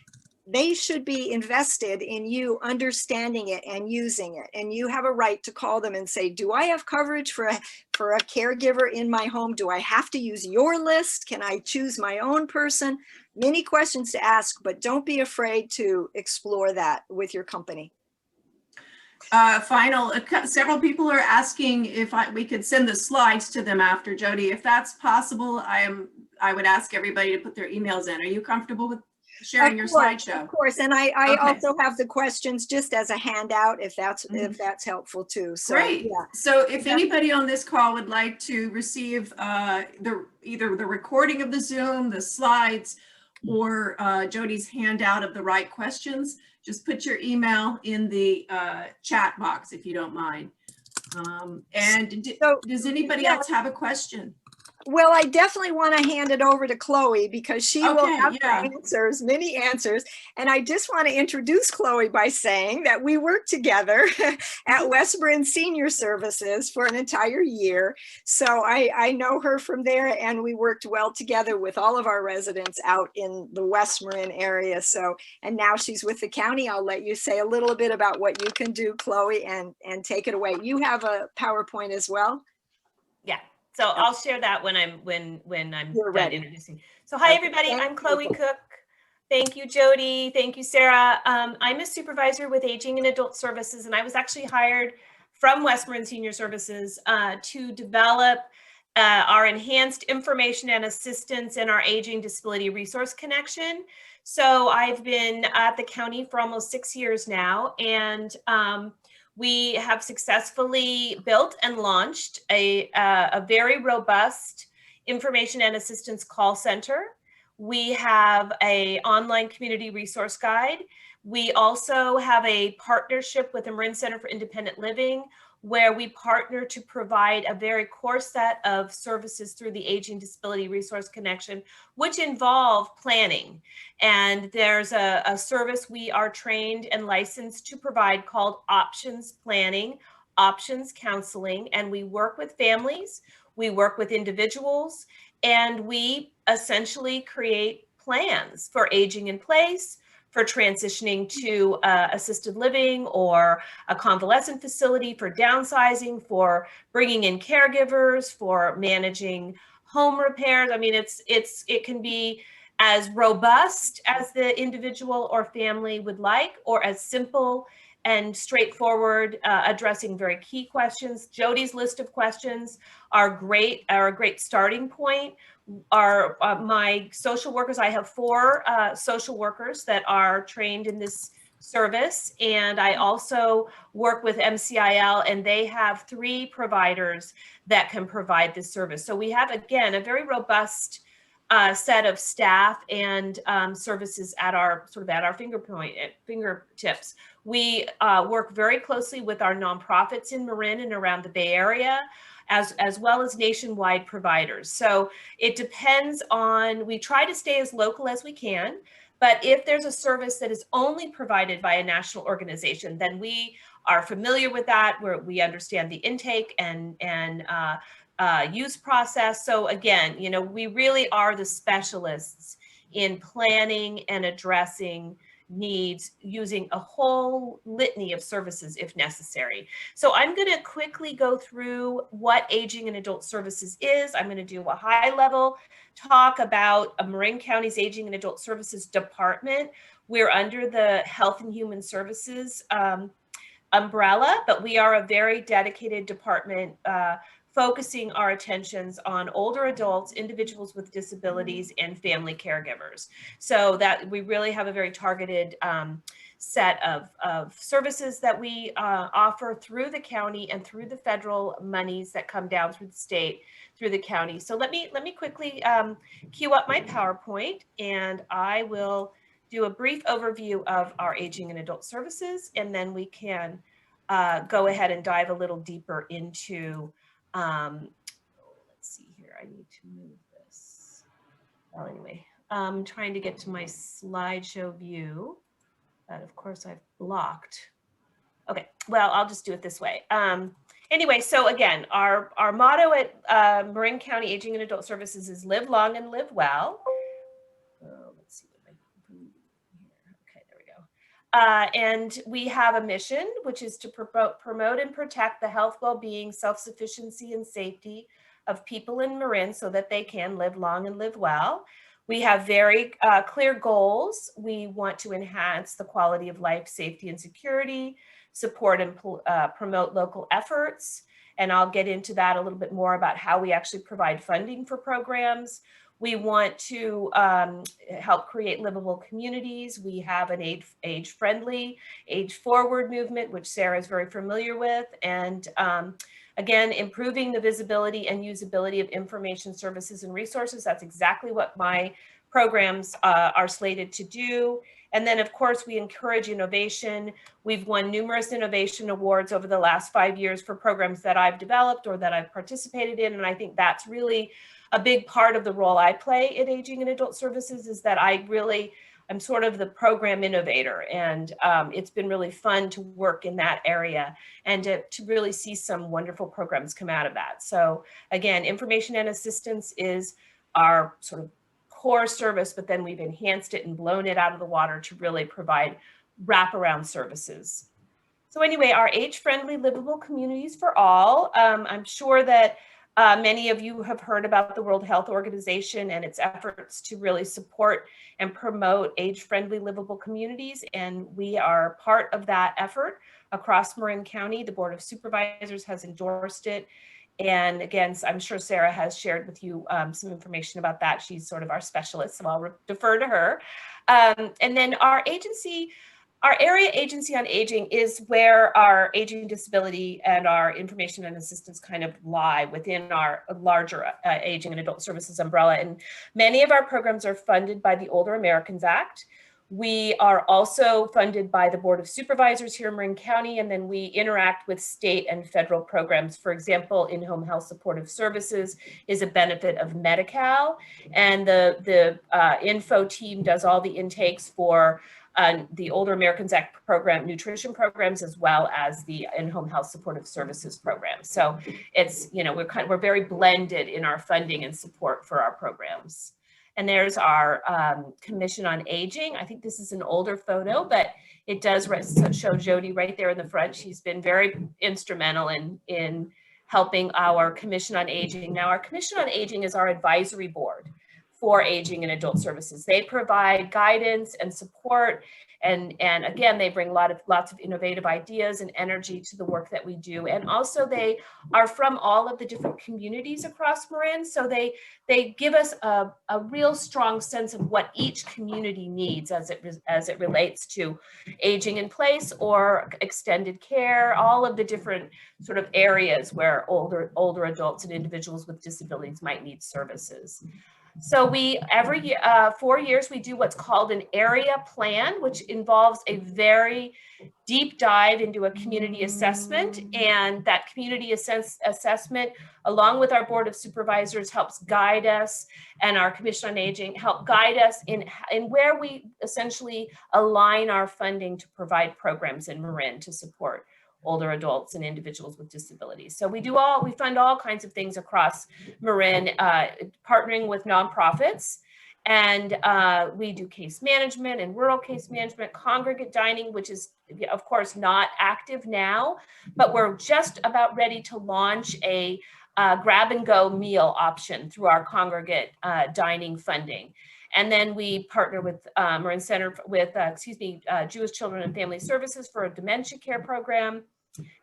[SPEAKER 1] they should be invested in you understanding it and using it. And you have a right to call them and say, do I have coverage for a caregiver in my home? Do I have to use your list? Can I choose my own person? Many questions to ask, but don't be afraid to explore that with your company.
[SPEAKER 2] Several people are asking if we could send the slides to them after, Jody. If that's possible, I would ask everybody to put their emails in. Are you comfortable with sharing your slideshow?
[SPEAKER 1] Of course, and I
[SPEAKER 2] Okay.
[SPEAKER 1] also have the questions just as a handout if that's helpful too. So,
[SPEAKER 2] great.
[SPEAKER 1] Yeah.
[SPEAKER 2] So if anybody on this call would like to receive either the recording of the Zoom, the slides, or Jody's handout of the right questions, just put your email in the chat box if you don't mind. Does anybody else have a question?
[SPEAKER 1] Well, I definitely want to hand it over to Chloe because she will have the answers, many answers. And I just want to introduce Chloe by saying that we worked together at West Marin Senior Services for an entire year. So I know her from there, and we worked well together with all of our residents out in the West Marin area. So, and now she's with the county. I'll let you say a little bit about what you can do, Chloe, and take it away. You have a PowerPoint as well?
[SPEAKER 5] Yeah. So I'll share that when I'm done introducing. So hi everybody, I'm Chloe Cook. Thank you, Jody. Thank you, Sarah. I'm a supervisor with Aging and Adult Services, and I was actually hired from West Marin Senior Services to develop our enhanced information and assistance in our Aging Disability Resource Connection. So I've been at the county for almost 6 years now, and we have successfully built and launched a very robust information and assistance call center. We have an online community resource guide. We also have a partnership with the Marin Center for Independent Living, where we partner to provide a very core set of services through the Aging Disability Resource Connection, which involve planning. And there's a service we are trained and licensed to provide called options planning, options counseling, and we work with families, we work with individuals, and we essentially create plans for aging in place, for transitioning to assisted living or a convalescent facility, for downsizing, for bringing in caregivers, for managing home repairs. I mean, it can be as robust as the individual or family would like, or as simple and straightforward, addressing very key questions. Jody's list of questions are a great starting point. My social workers, I have 4 social workers that are trained in this service, and I also work with MCIL, and they have 3 providers that can provide this service. So we have, again, a very robust set of staff and services at our fingertips. We work very closely with our nonprofits in Marin and around the Bay Area, as well as nationwide providers. So it depends on, we try to stay as local as we can, but if there's a service that is only provided by a national organization, then we are familiar with that, where we understand the intake and use process. So again, you know, we really are the specialists in planning and addressing needs using a whole litany of services if necessary. So I'm going to quickly go through what Aging and Adult Services is. I'm going to do a high level talk about Marin County's Aging and Adult Services Department. We're under the Health and Human Services umbrella, but we are a very dedicated department focusing our attentions on older adults, individuals with disabilities, and family caregivers. So that we really have a very targeted set of services that we offer through the county and through the federal monies that come down through the state, through the county. So let me quickly queue up my PowerPoint, and I will do a brief overview of our Aging and Adult Services, and then we can go ahead and dive a little deeper into let's see here, I need to move this. Well, anyway, I'm trying to get to my slideshow view, but of course I've blocked. Okay, well, I'll just do it this way. Anyway, so again, our motto at Marin County Aging and Adult Services is live long and live well. Let's see what I can do here. Okay, there we go. And we have a mission, which is to promote and protect the health, well-being, self-sufficiency, and safety of people in Marin so that they can live long and live well. We have very clear goals. We want to enhance the quality of life, safety, and security, support and promote local efforts. And I'll get into that a little bit more about how we actually provide funding for programs. We want to help create livable communities. We have an age-friendly, age-forward movement, which Sarah is very familiar with. And again, improving the visibility and usability of information, services, and resources. That's exactly what my programs are slated to do. And then, of course, we encourage innovation. We've won numerous innovation awards over the last 5 years for programs that I've developed or that I've participated in. And I think that's really a big part of the role I play at Aging and Adult Services, is that I'm sort of the program innovator. And it's been really fun to work in that area and to really see some wonderful programs come out of that. So again, information and assistance is our sort of core service, but then we've enhanced it and blown it out of the water to really provide wraparound services. So anyway, our age-friendly, livable communities for all. I'm sure that many of you have heard about the World Health Organization and its efforts to really support and promote age-friendly, livable communities. And we are part of that effort across Marin County. The Board of Supervisors has endorsed it. And again, I'm sure Sarah has shared with you some information about that. She's sort of our specialist, so I'll defer to her. And then our agency, our area agency on aging is where our aging, disability, and our information and assistance kind of lie within our larger Aging and Adult Services umbrella. And many of our programs are funded by the Older Americans Act. We are also funded by the Board of Supervisors here in Marin County, and then we interact with state and federal programs. For example, in-home health supportive services is a benefit of Medi-Cal, and the info team does all the intakes for the Older Americans Act program, nutrition programs, as well as the in-home health supportive services program. So it's, you know, we're very blended in our funding and support for our programs. And there's our Commission on Aging. I think this is an older photo, but it does show Jody right there in the front. She's been very instrumental in helping our Commission on Aging. Now, our Commission on Aging is our advisory board for Aging and Adult Services. They provide guidance and support, and again, they bring lots of innovative ideas and energy to the work that we do. And also, they are from all of the different communities across Marin, so they give us a real strong sense of what each community needs as it relates to aging in place or extended care, all of the different sort of areas where older adults and individuals with disabilities might need services. So we, every year, 4 years, we do what's called an area plan, which involves a very deep dive into a community assessment. And that community assessment, along with our Board of Supervisors, helps guide us, and our Commission on Aging help guide us in where we essentially align our funding to provide programs in Marin to support older adults and individuals with disabilities. So we fund all kinds of things across Marin, partnering with nonprofits. And we do case management and rural case management, congregate dining, which is, of course, not active now, but we're just about ready to launch a grab and go meal option through our congregate dining funding. And then we partner with Marin Center with, Jewish Children and Family Services for a dementia care program,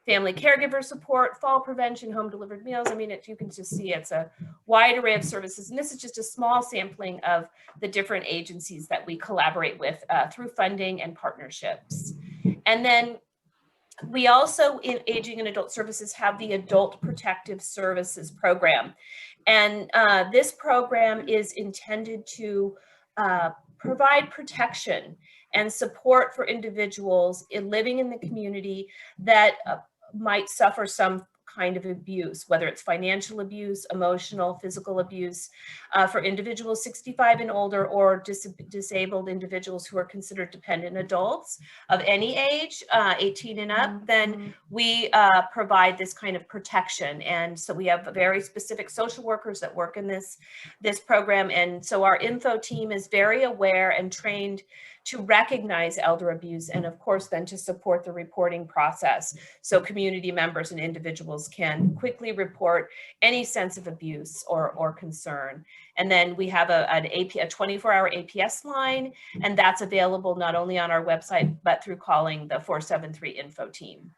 [SPEAKER 5] family caregiver support, fall prevention, home delivered meals. I mean, you can just see it's a wide array of services. And this is just a small sampling of the different agencies that we collaborate with through funding and partnerships. And then we also, in Aging and Adult Services, have the Adult Protective Services Program. And this program is intended to provide protection and support for individuals living in the community that might suffer some kind of abuse, whether it's financial abuse, emotional, physical abuse, for individuals 65 and older, or disabled individuals who are considered dependent adults of any age, 18 and up. Then we provide this kind of protection. And so we have very specific social workers that work in this program. And so our info team is very aware and trained to recognize elder abuse, and of course then to support the reporting process so community members and individuals can quickly report any sense of abuse or concern. And then we have a 24-hour APS line, and that's available not only on our website but through calling the 473 info team.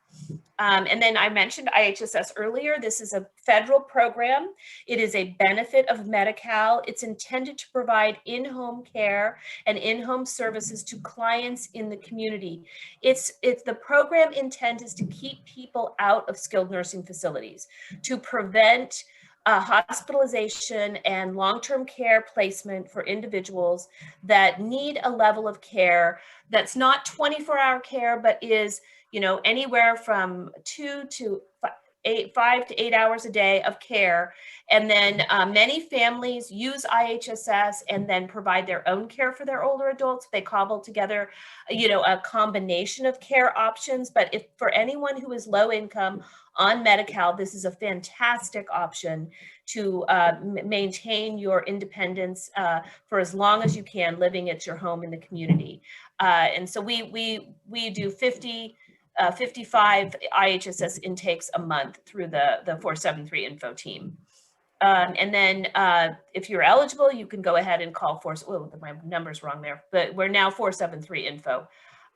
[SPEAKER 5] And then I mentioned IHSS earlier. This is a federal program. It is a benefit of Medi-Cal. It's intended to provide in-home care and in-home services to clients in the community. It's the program intent is to keep people out of skilled nursing facilities, to prevent hospitalization and long-term care placement for individuals that need a level of care that's not 24-hour care, but is, anywhere from 5 to 8 hours a day of care. And then many families use IHSS and then provide their own care for their older adults. They cobble together, a combination of care options. But if for anyone who is low income on Medi-Cal, this is a fantastic option to maintain your independence for as long as you can, living at your home in the community. And so we do 55 IHSS intakes a month through the 473 info team. And then if you're eligible, you can go ahead and call my number's wrong there, but we're now 473 info.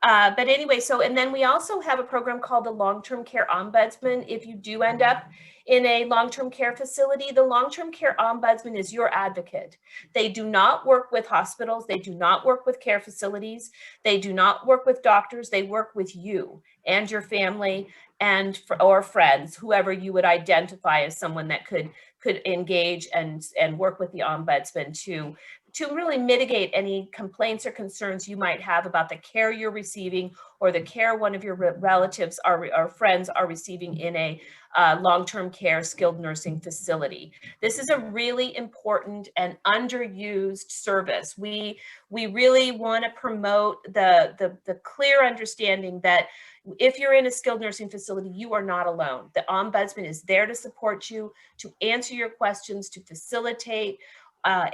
[SPEAKER 5] But anyway, and then we also have a program called the Long-Term Care Ombudsman. If you do end up in a long-term care facility, the Long-Term Care Ombudsman is your advocate. They do not work with hospitals. They do not work with care facilities. They do not work with doctors. They work with you and your family or friends, whoever you would identify as someone that could engage and work with the ombudsman to really mitigate any complaints or concerns you might have about the care you're receiving or the care one of your relatives or friends are receiving in a long-term care skilled nursing facility. This is a really important and underused service. We really want to promote the clear understanding that if you're in a skilled nursing facility, you are not alone. The ombudsman is there to support you, to answer your questions, to facilitate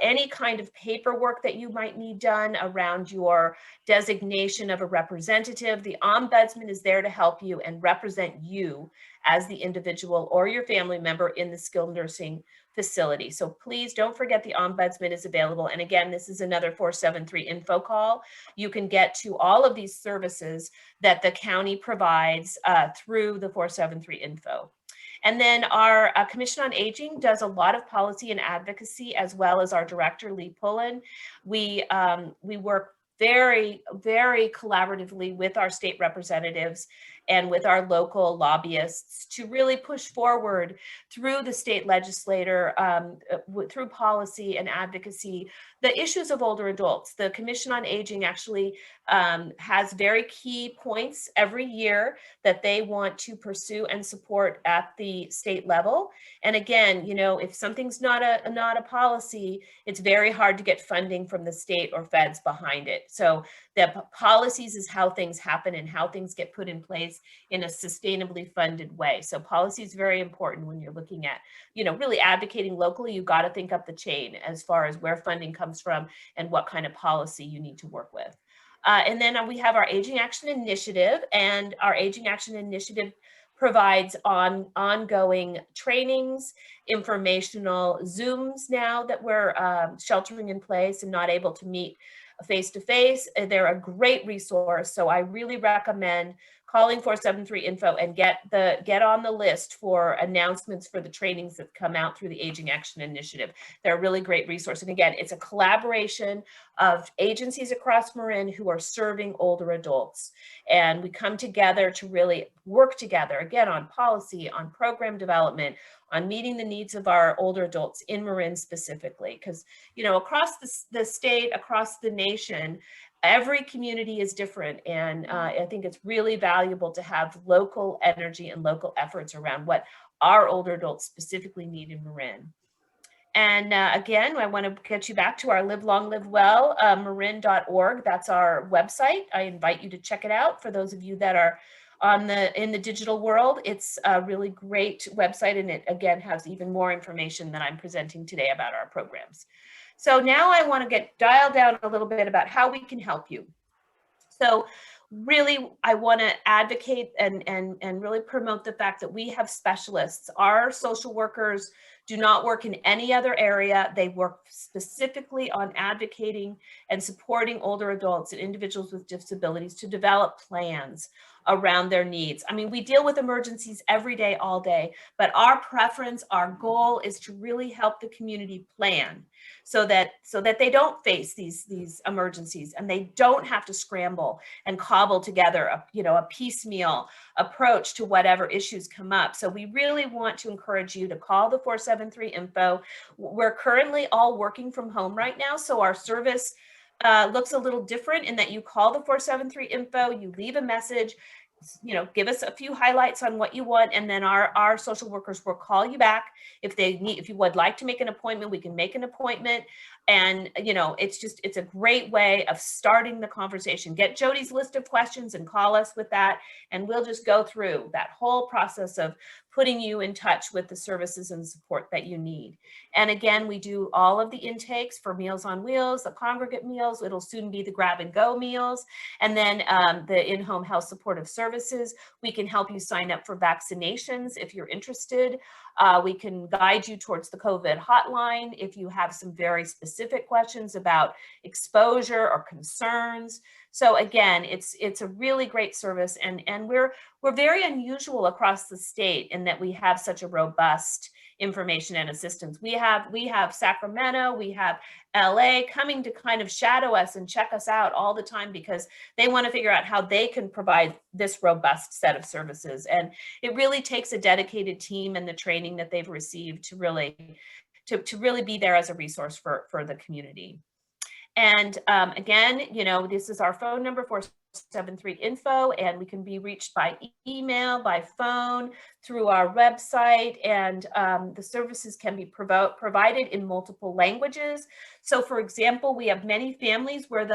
[SPEAKER 5] any kind of paperwork that you might need done around your designation of a representative. The ombudsman is there to help you and represent you as the individual or your family member in the skilled nursing facility. So please don't forget the ombudsman is available. And again, this is another 473 info call. You can get to all of these services that the county provides through the 473 info. And then our Commission on Aging does a lot of policy and advocacy, as well as our director, Lee Pullen. We work very, very collaboratively with our state representatives and with our local lobbyists to really push forward through the state legislator, through policy and advocacy, the issues of older adults. The Commission on Aging actually has very key points every year that they want to pursue and support at the state level. And again, you know, if something's not a policy, it's very hard to get funding from the state or feds behind it. So the policies is how things happen and how things get put in place in a sustainably funded way. So policy is very important when you're looking at, you know, really advocating locally. You got to think up the chain as far as where funding comes from and what kind of policy you need to work with. And then we have our Aging Action Initiative, and our Aging Action Initiative provides ongoing trainings, informational Zooms now that we're sheltering in place and not able to meet face-to-face. They're a great resource. So I really recommend calling 473-INFO and get on the list for announcements for the trainings that come out through the Aging Action Initiative. They're a really great resource. And again, it's a collaboration of agencies across Marin who are serving older adults. And we come together to really work together, again, on policy, on program development, on meeting the needs of our older adults in Marin specifically. Because, you know, across the state, across the nation, every community is different. And I think it's really valuable to have local energy and local efforts around what our older adults specifically need in Marin. And again, I want to get you back to our Live Long, Live Well, marin.org. That's our website. I invite you to check it out. For those of you that are in the digital world, it's a really great website, and it again has even more information than I'm presenting today about our programs. So now I want to get dialed down a little bit about how we can help you. So really, I want to advocate and really promote the fact that we have specialists. Our social workers do not work in any other area. They work specifically on advocating and supporting older adults and individuals with disabilities to develop plans around their needs. I mean, we deal with emergencies every day, all day, but our preference, our goal is to really help the community plan so that they don't face these emergencies and they don't have to scramble and cobble together a piecemeal approach to whatever issues come up. So we really want to encourage you to call the 473-INFO. We're currently all working from home right now, so our service looks a little different in that you call the 473-INFO, you leave a message, you know, give us a few highlights on what you want, and then our social workers will call you back. If you would like to make an appointment, we can make an appointment. And, you know, it's a great way of starting the conversation. Get Jody's list of questions and call us with that. And we'll just go through that whole process of putting you in touch with the services and support that you need. And again, we do all of the intakes for Meals on Wheels, the congregate meals. It'll soon be the grab and go meals. And then the in-home health supportive services. We can help you sign up for vaccinations if you're interested. We can guide you towards the COVID hotline if you have some very specific questions about exposure or concerns. So again, it's a really great service, and we're very unusual across the state in that we have such a robust information and assistance. We have Sacramento, we have LA coming to kind of shadow us and check us out all the time because they want to figure out how they can provide this robust set of services. And it really takes a dedicated team and the training that they've received to really be there as a resource for the community. And again, you know, this is our phone number, 473-INFO, and we can be reached by email, by phone, through our website, and the services can be provided in multiple languages. So for example, we have many families where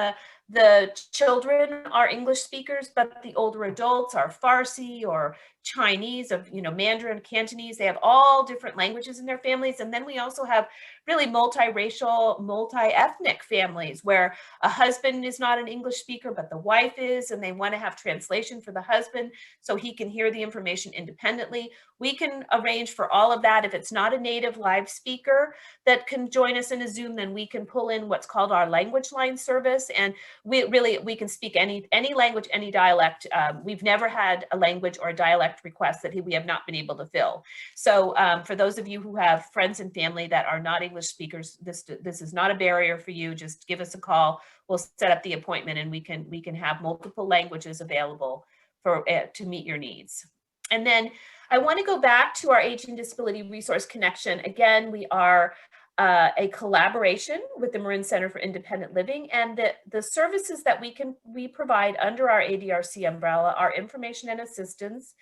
[SPEAKER 5] the children are English speakers, but the older adults are Farsi or Chinese, Mandarin, Cantonese. They have all different languages in their families. And then we also have really multiracial, multi-ethnic families where a husband is not an English speaker, but the wife is, and they want to have translation for the husband so he can hear the information independently. We can arrange for all of that. If it's not a native live speaker that can join us in a Zoom, then we can pull in what's called our language line service. And we can speak any language, any dialect. We've never had a language or a dialect request that we have not been able to fill. So for those of you who have friends and family that are not English speakers, this is not a barrier for you. Just give us a call. We'll set up the appointment, and we can have multiple languages available to meet your needs. And then I want to go back to our Aging Disability Resource Connection. Again, we are a collaboration with the Marin Center for Independent Living, and the services that we provide under our ADRC umbrella are information and assistance,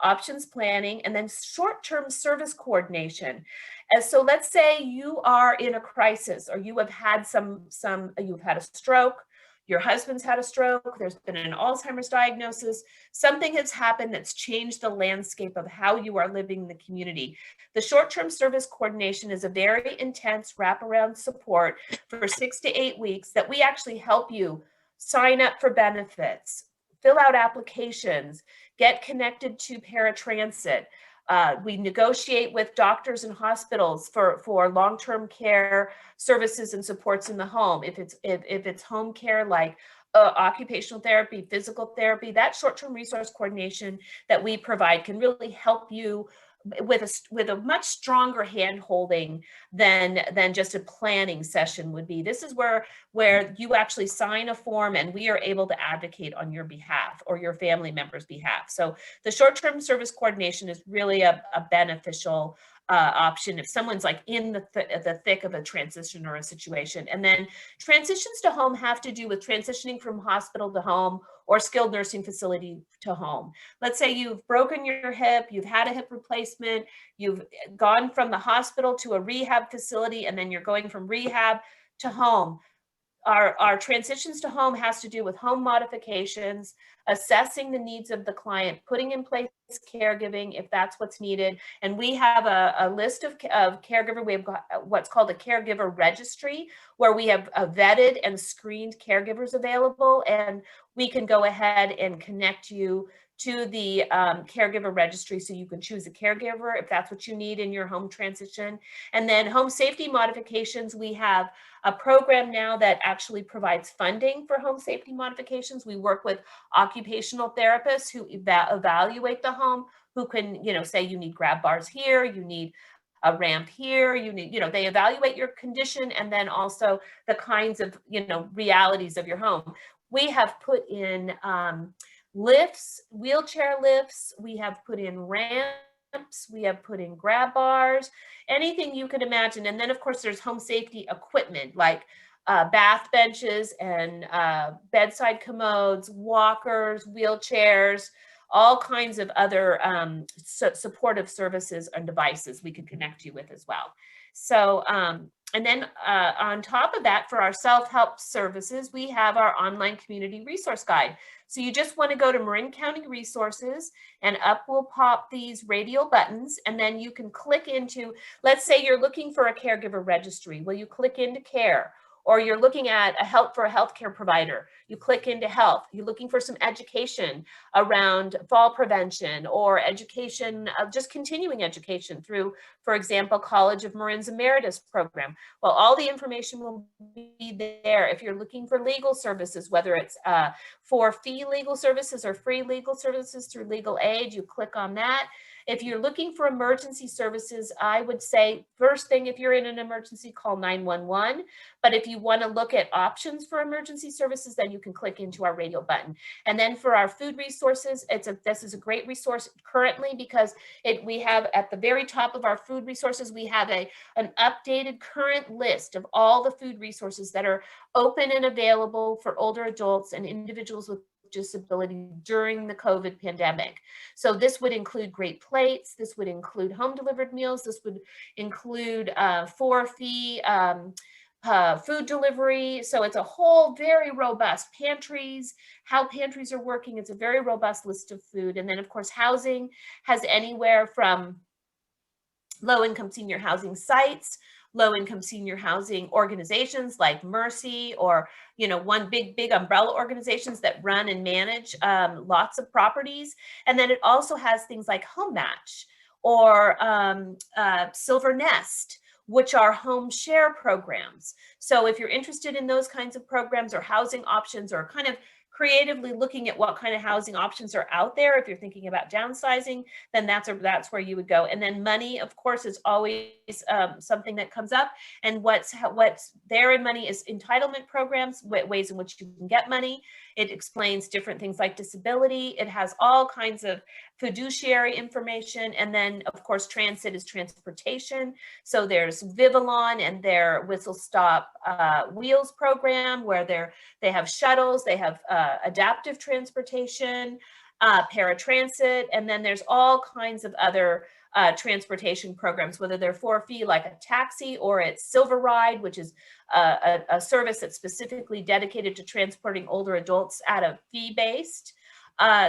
[SPEAKER 5] options planning, and then short-term service coordination. And so let's say you are in a crisis, or you have had you've had a stroke, your husband's had a stroke, there's been an Alzheimer's diagnosis, something has happened that's changed the landscape of how you are living in the community. The short-term service coordination is a very intense wraparound support for 6 to 8 weeks that we actually help you sign up for benefits, fill out applications, get connected to paratransit. We negotiate with doctors and hospitals for long-term care services and supports in the home. If it's home care like occupational therapy, physical therapy, that short-term resource coordination that we provide can really help you with a much stronger hand-holding than just a planning session would be. This is where you actually sign a form and we are able to advocate on your behalf or your family member's behalf. So the short-term service coordination is really a beneficial option if someone's like in the thick of a transition or a situation. And then transitions to home have to do with transitioning from hospital to home or skilled nursing facility to home. Let's say you've broken your hip, you've had a hip replacement, you've gone from the hospital to a rehab facility, and then you're going from rehab to home. Our transitions to home has to do with home modifications, assessing the needs of the client, putting in place caregiving if that's what's needed. And we have a list of caregiver. We have got what's called a caregiver registry, where we have vetted and screened caregivers available, and we can go ahead and connect you to the caregiver registry so you can choose a caregiver if that's what you need in your home transition. And then home safety modifications, we have a program now that actually provides funding for home safety modifications. We work with occupational therapists who evaluate the home, who can, say you need grab bars here, you need a ramp here, you need, they evaluate your condition and then also the kinds of, realities of your home. We have put in lifts, wheelchair lifts, we have put in ramps, we have put in grab bars, anything you could imagine. And then of course there's home safety equipment like bath benches and bedside commodes, walkers, wheelchairs, all kinds of other supportive services and devices we could connect you with as well. So, and then on top of that, for our self-help services, we have our online community resource guide. So you just want to go to Marin County Resources and up will pop these radial buttons, and then you can click into, let's say you're looking for a caregiver registry. Well, you click into care, or you're looking at a healthcare provider. You click into health. You're looking for some education around fall prevention or education, just continuing education through, for example, College of Marin's Emeritus program. Well, all the information will be there. If you're looking for legal services, whether it's for fee legal services or free legal services through legal aid, you click on that. If you're looking for emergency services, I would say first thing, if you're in an emergency, call 911. But if you want to look at options for emergency services, then you can click into our radio button. And then for our food resources, this is a great resource currently because we have at the very top of our food resources, we have an updated current list of all the food resources that are open and available for older adults and individuals with disability during the COVID pandemic. So this would include Great Plates, this would include home delivered meals, this would include for-fee food delivery. So it's a whole very robust pantries, how pantries are working. It's a very robust list of food. And then of course, housing has anywhere from low-income senior housing sites, low-income senior housing organizations like Mercy, or one big umbrella organizations that run and manage lots of properties. And then it also has things like Home Match or Silver Nest, which are home share programs. So if you're interested in those kinds of programs or housing options, or kind of creatively looking at what kind of housing options are out there, if you're thinking about downsizing, then that's where you would go. And then money, of course, is always something that comes up. And what's there in money is entitlement programs, ways in which you can get money. It explains different things like disability. It has all kinds of fiduciary information. And then, of course, transit is transportation. So there's Vivalon and their Whistle Stop Wheels program, where they have shuttles, they have adaptive transportation, paratransit, and then there's all kinds of other transportation programs, whether they're for a fee like a taxi, or it's Silver Ride, which is a service that's specifically dedicated to transporting older adults at a fee-based.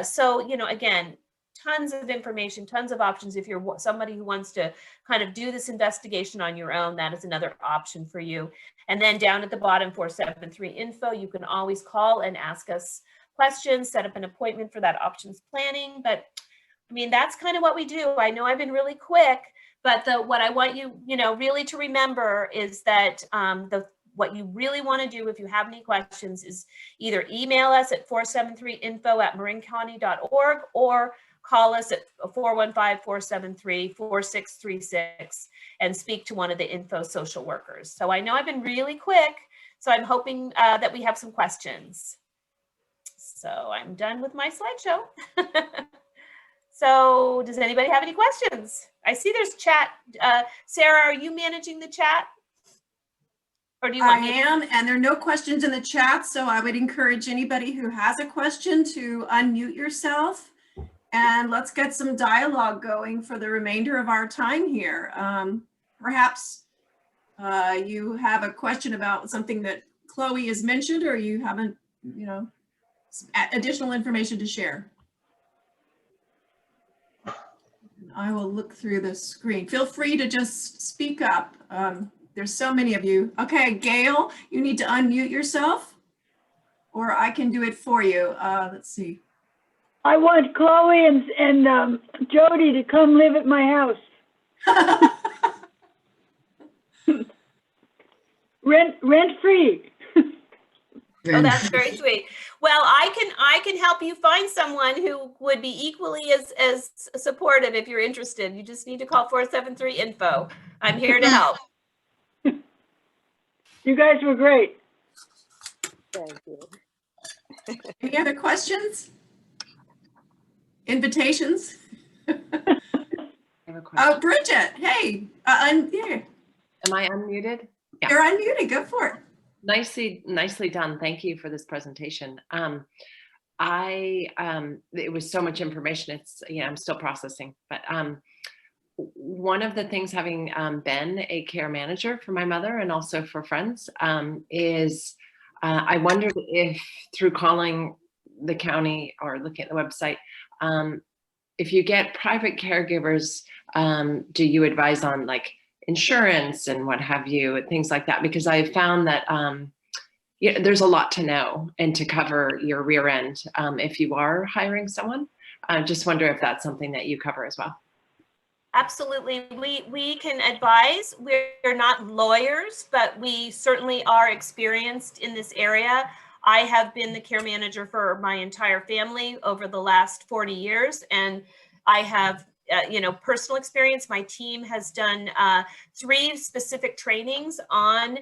[SPEAKER 5] So, you know, again, tons of information, tons of options. If you're somebody who wants to kind of do this investigation on your own, that is another option for you. And then down at the bottom, 473 info, you can always call and ask us questions, set up an appointment for that options planning. But I mean, that's kind of what we do. I know I've been really quick, but what I want you, you know, really to remember is that what you really want to do if you have any questions is either email us at 473info@marincounty.org or call us at 415-473-4636 and speak to one of the info social workers. So I know I've been really quick, so I'm hoping that we have some questions. So I'm done with my slideshow. So does anybody have any questions? I see there's chat. Sarah, are you managing the chat? Or do you want me to?
[SPEAKER 2] I am, and there are no questions in the chat, so I would encourage anybody who has a question to unmute yourself, and let's get some dialogue going for the remainder of our time here. Perhaps you have a question about something that Chloe has mentioned, or you haven't, you know, additional information to share. I will look through the screen. Feel free to just speak up. There's so many of you. Okay, Gail, you need to unmute yourself, or I can do it for you. Let's see.
[SPEAKER 6] I want Chloe and Jody to come live at my house. Rent free.
[SPEAKER 5] Oh, that's very sweet. Well, I can help you find someone who would be equally as supportive if you're interested. You just need to call 473 info. I'm here to help.
[SPEAKER 6] You guys were great.
[SPEAKER 3] Thank you.
[SPEAKER 2] Any other questions? Invitations?
[SPEAKER 7] I have a question.
[SPEAKER 2] Oh, Bridget, hey, yeah,
[SPEAKER 7] Am I unmuted? Yeah.
[SPEAKER 2] you're unmuted, go for it.
[SPEAKER 7] Nicely done. Thank you for this presentation. It was so much information. It's, I'm still processing, but one of the things, having been a care manager for my mother and also for friends, is I wondered if through calling the county or looking at the website, if you get private caregivers, do you advise on like insurance and what have you, and things like that? Because I found that there's a lot to know and to cover your rear end if you are hiring someone. I just wonder if that's something that you cover as well.
[SPEAKER 5] Absolutely. We can advise. We're not lawyers, but we certainly are experienced in this area. I have been the care manager for my entire family over the last 40 years, and I have personal experience. My team has done 3 specific trainings on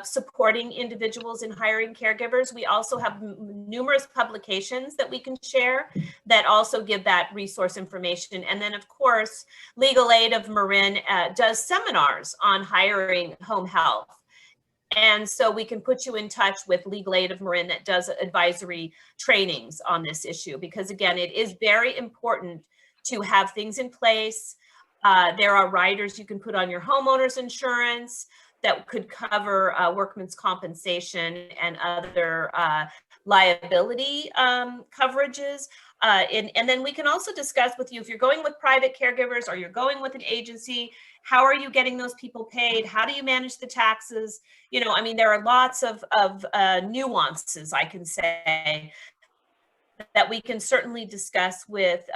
[SPEAKER 5] supporting individuals in hiring caregivers. We also have numerous publications that we can share that also give that resource information. And then, of course, Legal Aid of Marin does seminars on hiring home health. And so we can put you in touch with Legal Aid of Marin that does advisory trainings on this issue, because again, it is very important to have things in place. There are riders you can put on your homeowner's insurance that could cover workman's compensation and other liability coverages. And then we can also discuss with you, if you're going with private caregivers or you're going with an agency, how are you getting those people paid? How do you manage the taxes? I mean, there are lots of nuances, I can say, that we can certainly discuss with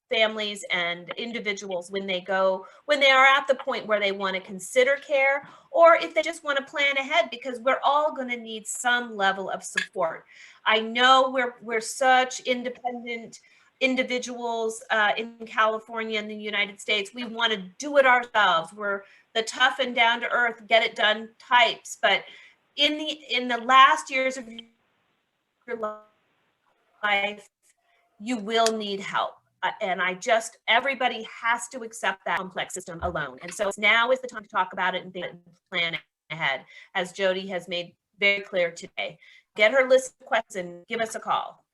[SPEAKER 5] families and individuals when they are at the point where they want to consider care, or if they just want to plan ahead, because we're all going to need some level of support. I know we're such independent individuals in California and the United States. We want to do it ourselves. We're the tough and down to earth, get it done types. But in the last years of your life, life, you will need help. And everybody has to accept that complex system alone. And so now is the time to talk about it and plan ahead, as Jody has made very clear today. Get her list of questions and give us a call,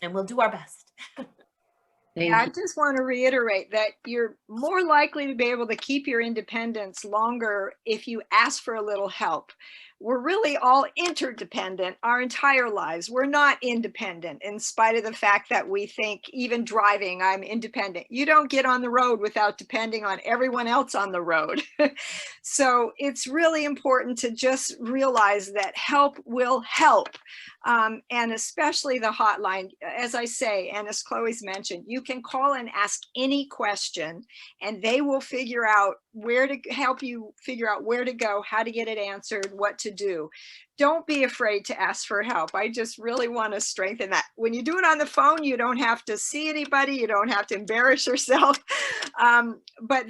[SPEAKER 5] and we'll do our best.
[SPEAKER 1] I just want to reiterate that you're more likely to be able to keep your independence longer if you ask for a little help. We're really all interdependent our entire lives. We're not independent, in spite of the fact that we think, even driving, I'm independent. You don't get on the road without depending on everyone else on the road. So it's really important to just realize that help will help. And especially the hotline, as I say, and as Chloe's mentioned, you can call and ask any question, and they will figure out where to help you figure out where to go, how to get it answered, what to do. Don't be afraid to ask for help. I just really want to strengthen that. When you do it on the phone, you don't have to see anybody, you don't have to embarrass yourself. But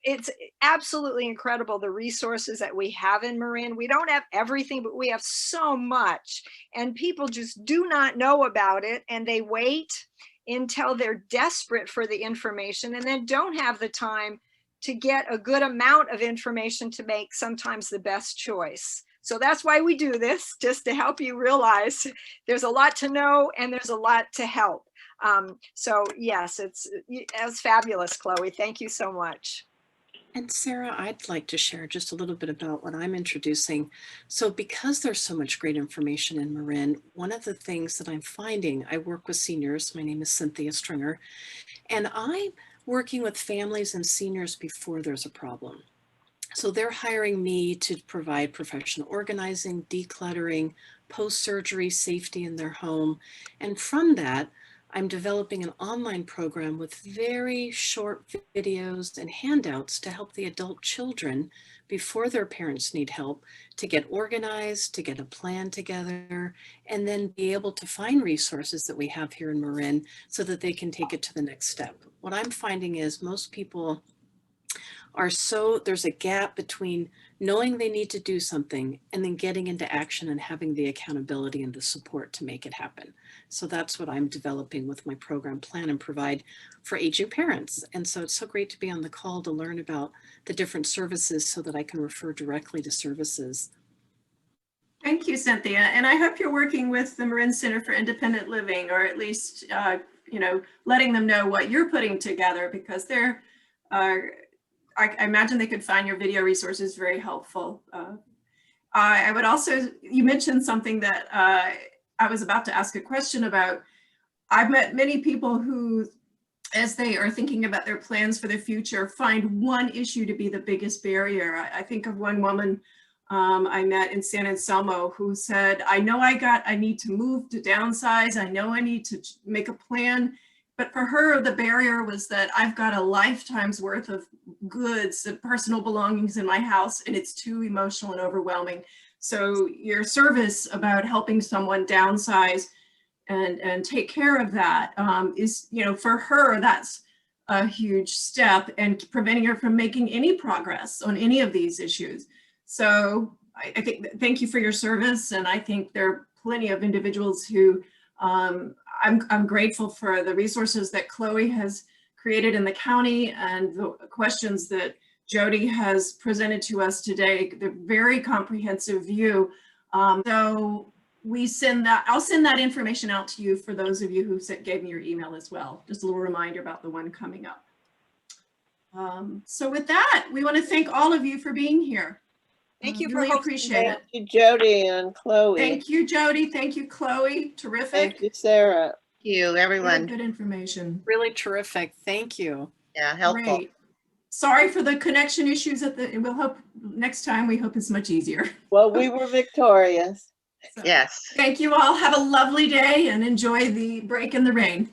[SPEAKER 1] it's absolutely incredible, the resources that we have in Marin. We don't have everything, but we have so much, and people just do not know about it, and they wait until they're desperate for the information and then don't have the time to get a good amount of information to make sometimes the best choice. So that's why we do this, just to help you realize there's a lot to know and there's a lot to help. So yes, it's fabulous, Chloe. Thank you so much.
[SPEAKER 8] And Sarah, I'd like to share just a little bit about what I'm introducing. So because there's so much great information in Marin, one of the things that I'm finding, I work with seniors. My name is Cynthia Stringer, and I'm working with families and seniors before there's a problem. So they're hiring me to provide professional organizing, decluttering, post-surgery safety in their home. And from that, I'm developing an online program with very short videos and handouts to help the adult children before their parents need help to get organized, to get a plan together, and then be able to find resources that we have here in Marin so that they can take it to the next step. What I'm finding is most people there's a gap between knowing they need to do something and then getting into action and having the accountability and the support to make it happen. So that's what I'm developing with my program plan and provide for aging parents. And so it's so great to be on the call to learn about the different services so that I can refer directly to services.
[SPEAKER 2] Thank you, Cynthia. And I hope you're working with the Marin Center for Independent Living, or at least, letting them know what you're putting together, because I imagine they could find your video resources very helpful. I would also, you mentioned something that I was about to ask a question about. I've met many people who, as they are thinking about their plans for the future, find one issue to be the biggest barrier. I think of one woman I met in San Anselmo who said, I know I need to move, to downsize. I know I need to make a plan. But for her, the barrier was that I've got a lifetime's worth of goods and personal belongings in my house, and it's too emotional and overwhelming. So your service about helping someone downsize and take care of that is, for her, that's a huge step, and preventing her from making any progress on any of these issues. So I think, thank you for your service. And I think there are plenty of individuals who, I'm grateful for the resources that Chloe has created in the county and the questions that Jody has presented to us today. The very comprehensive view. So I'll send that information out to you for those of you who gave me your email as well. Just a little reminder about the one coming up. So with that, we want to thank all of you for being here.
[SPEAKER 1] Thank you
[SPEAKER 2] really
[SPEAKER 1] for
[SPEAKER 2] appreciate it.
[SPEAKER 3] Thank you, Jody and Chloe.
[SPEAKER 2] Thank you, Jody. Thank you, Chloe. Terrific.
[SPEAKER 3] Thank you, Sarah.
[SPEAKER 9] Thank you, everyone.
[SPEAKER 2] Good information.
[SPEAKER 8] Really terrific. Thank you.
[SPEAKER 9] Yeah, helpful.
[SPEAKER 2] Great. Sorry for the connection issues we'll hope next time, we hope it's much easier.
[SPEAKER 3] Well, we were victorious.
[SPEAKER 2] So,
[SPEAKER 9] Yes.
[SPEAKER 2] thank you all. Have a lovely day and enjoy the break in the rain.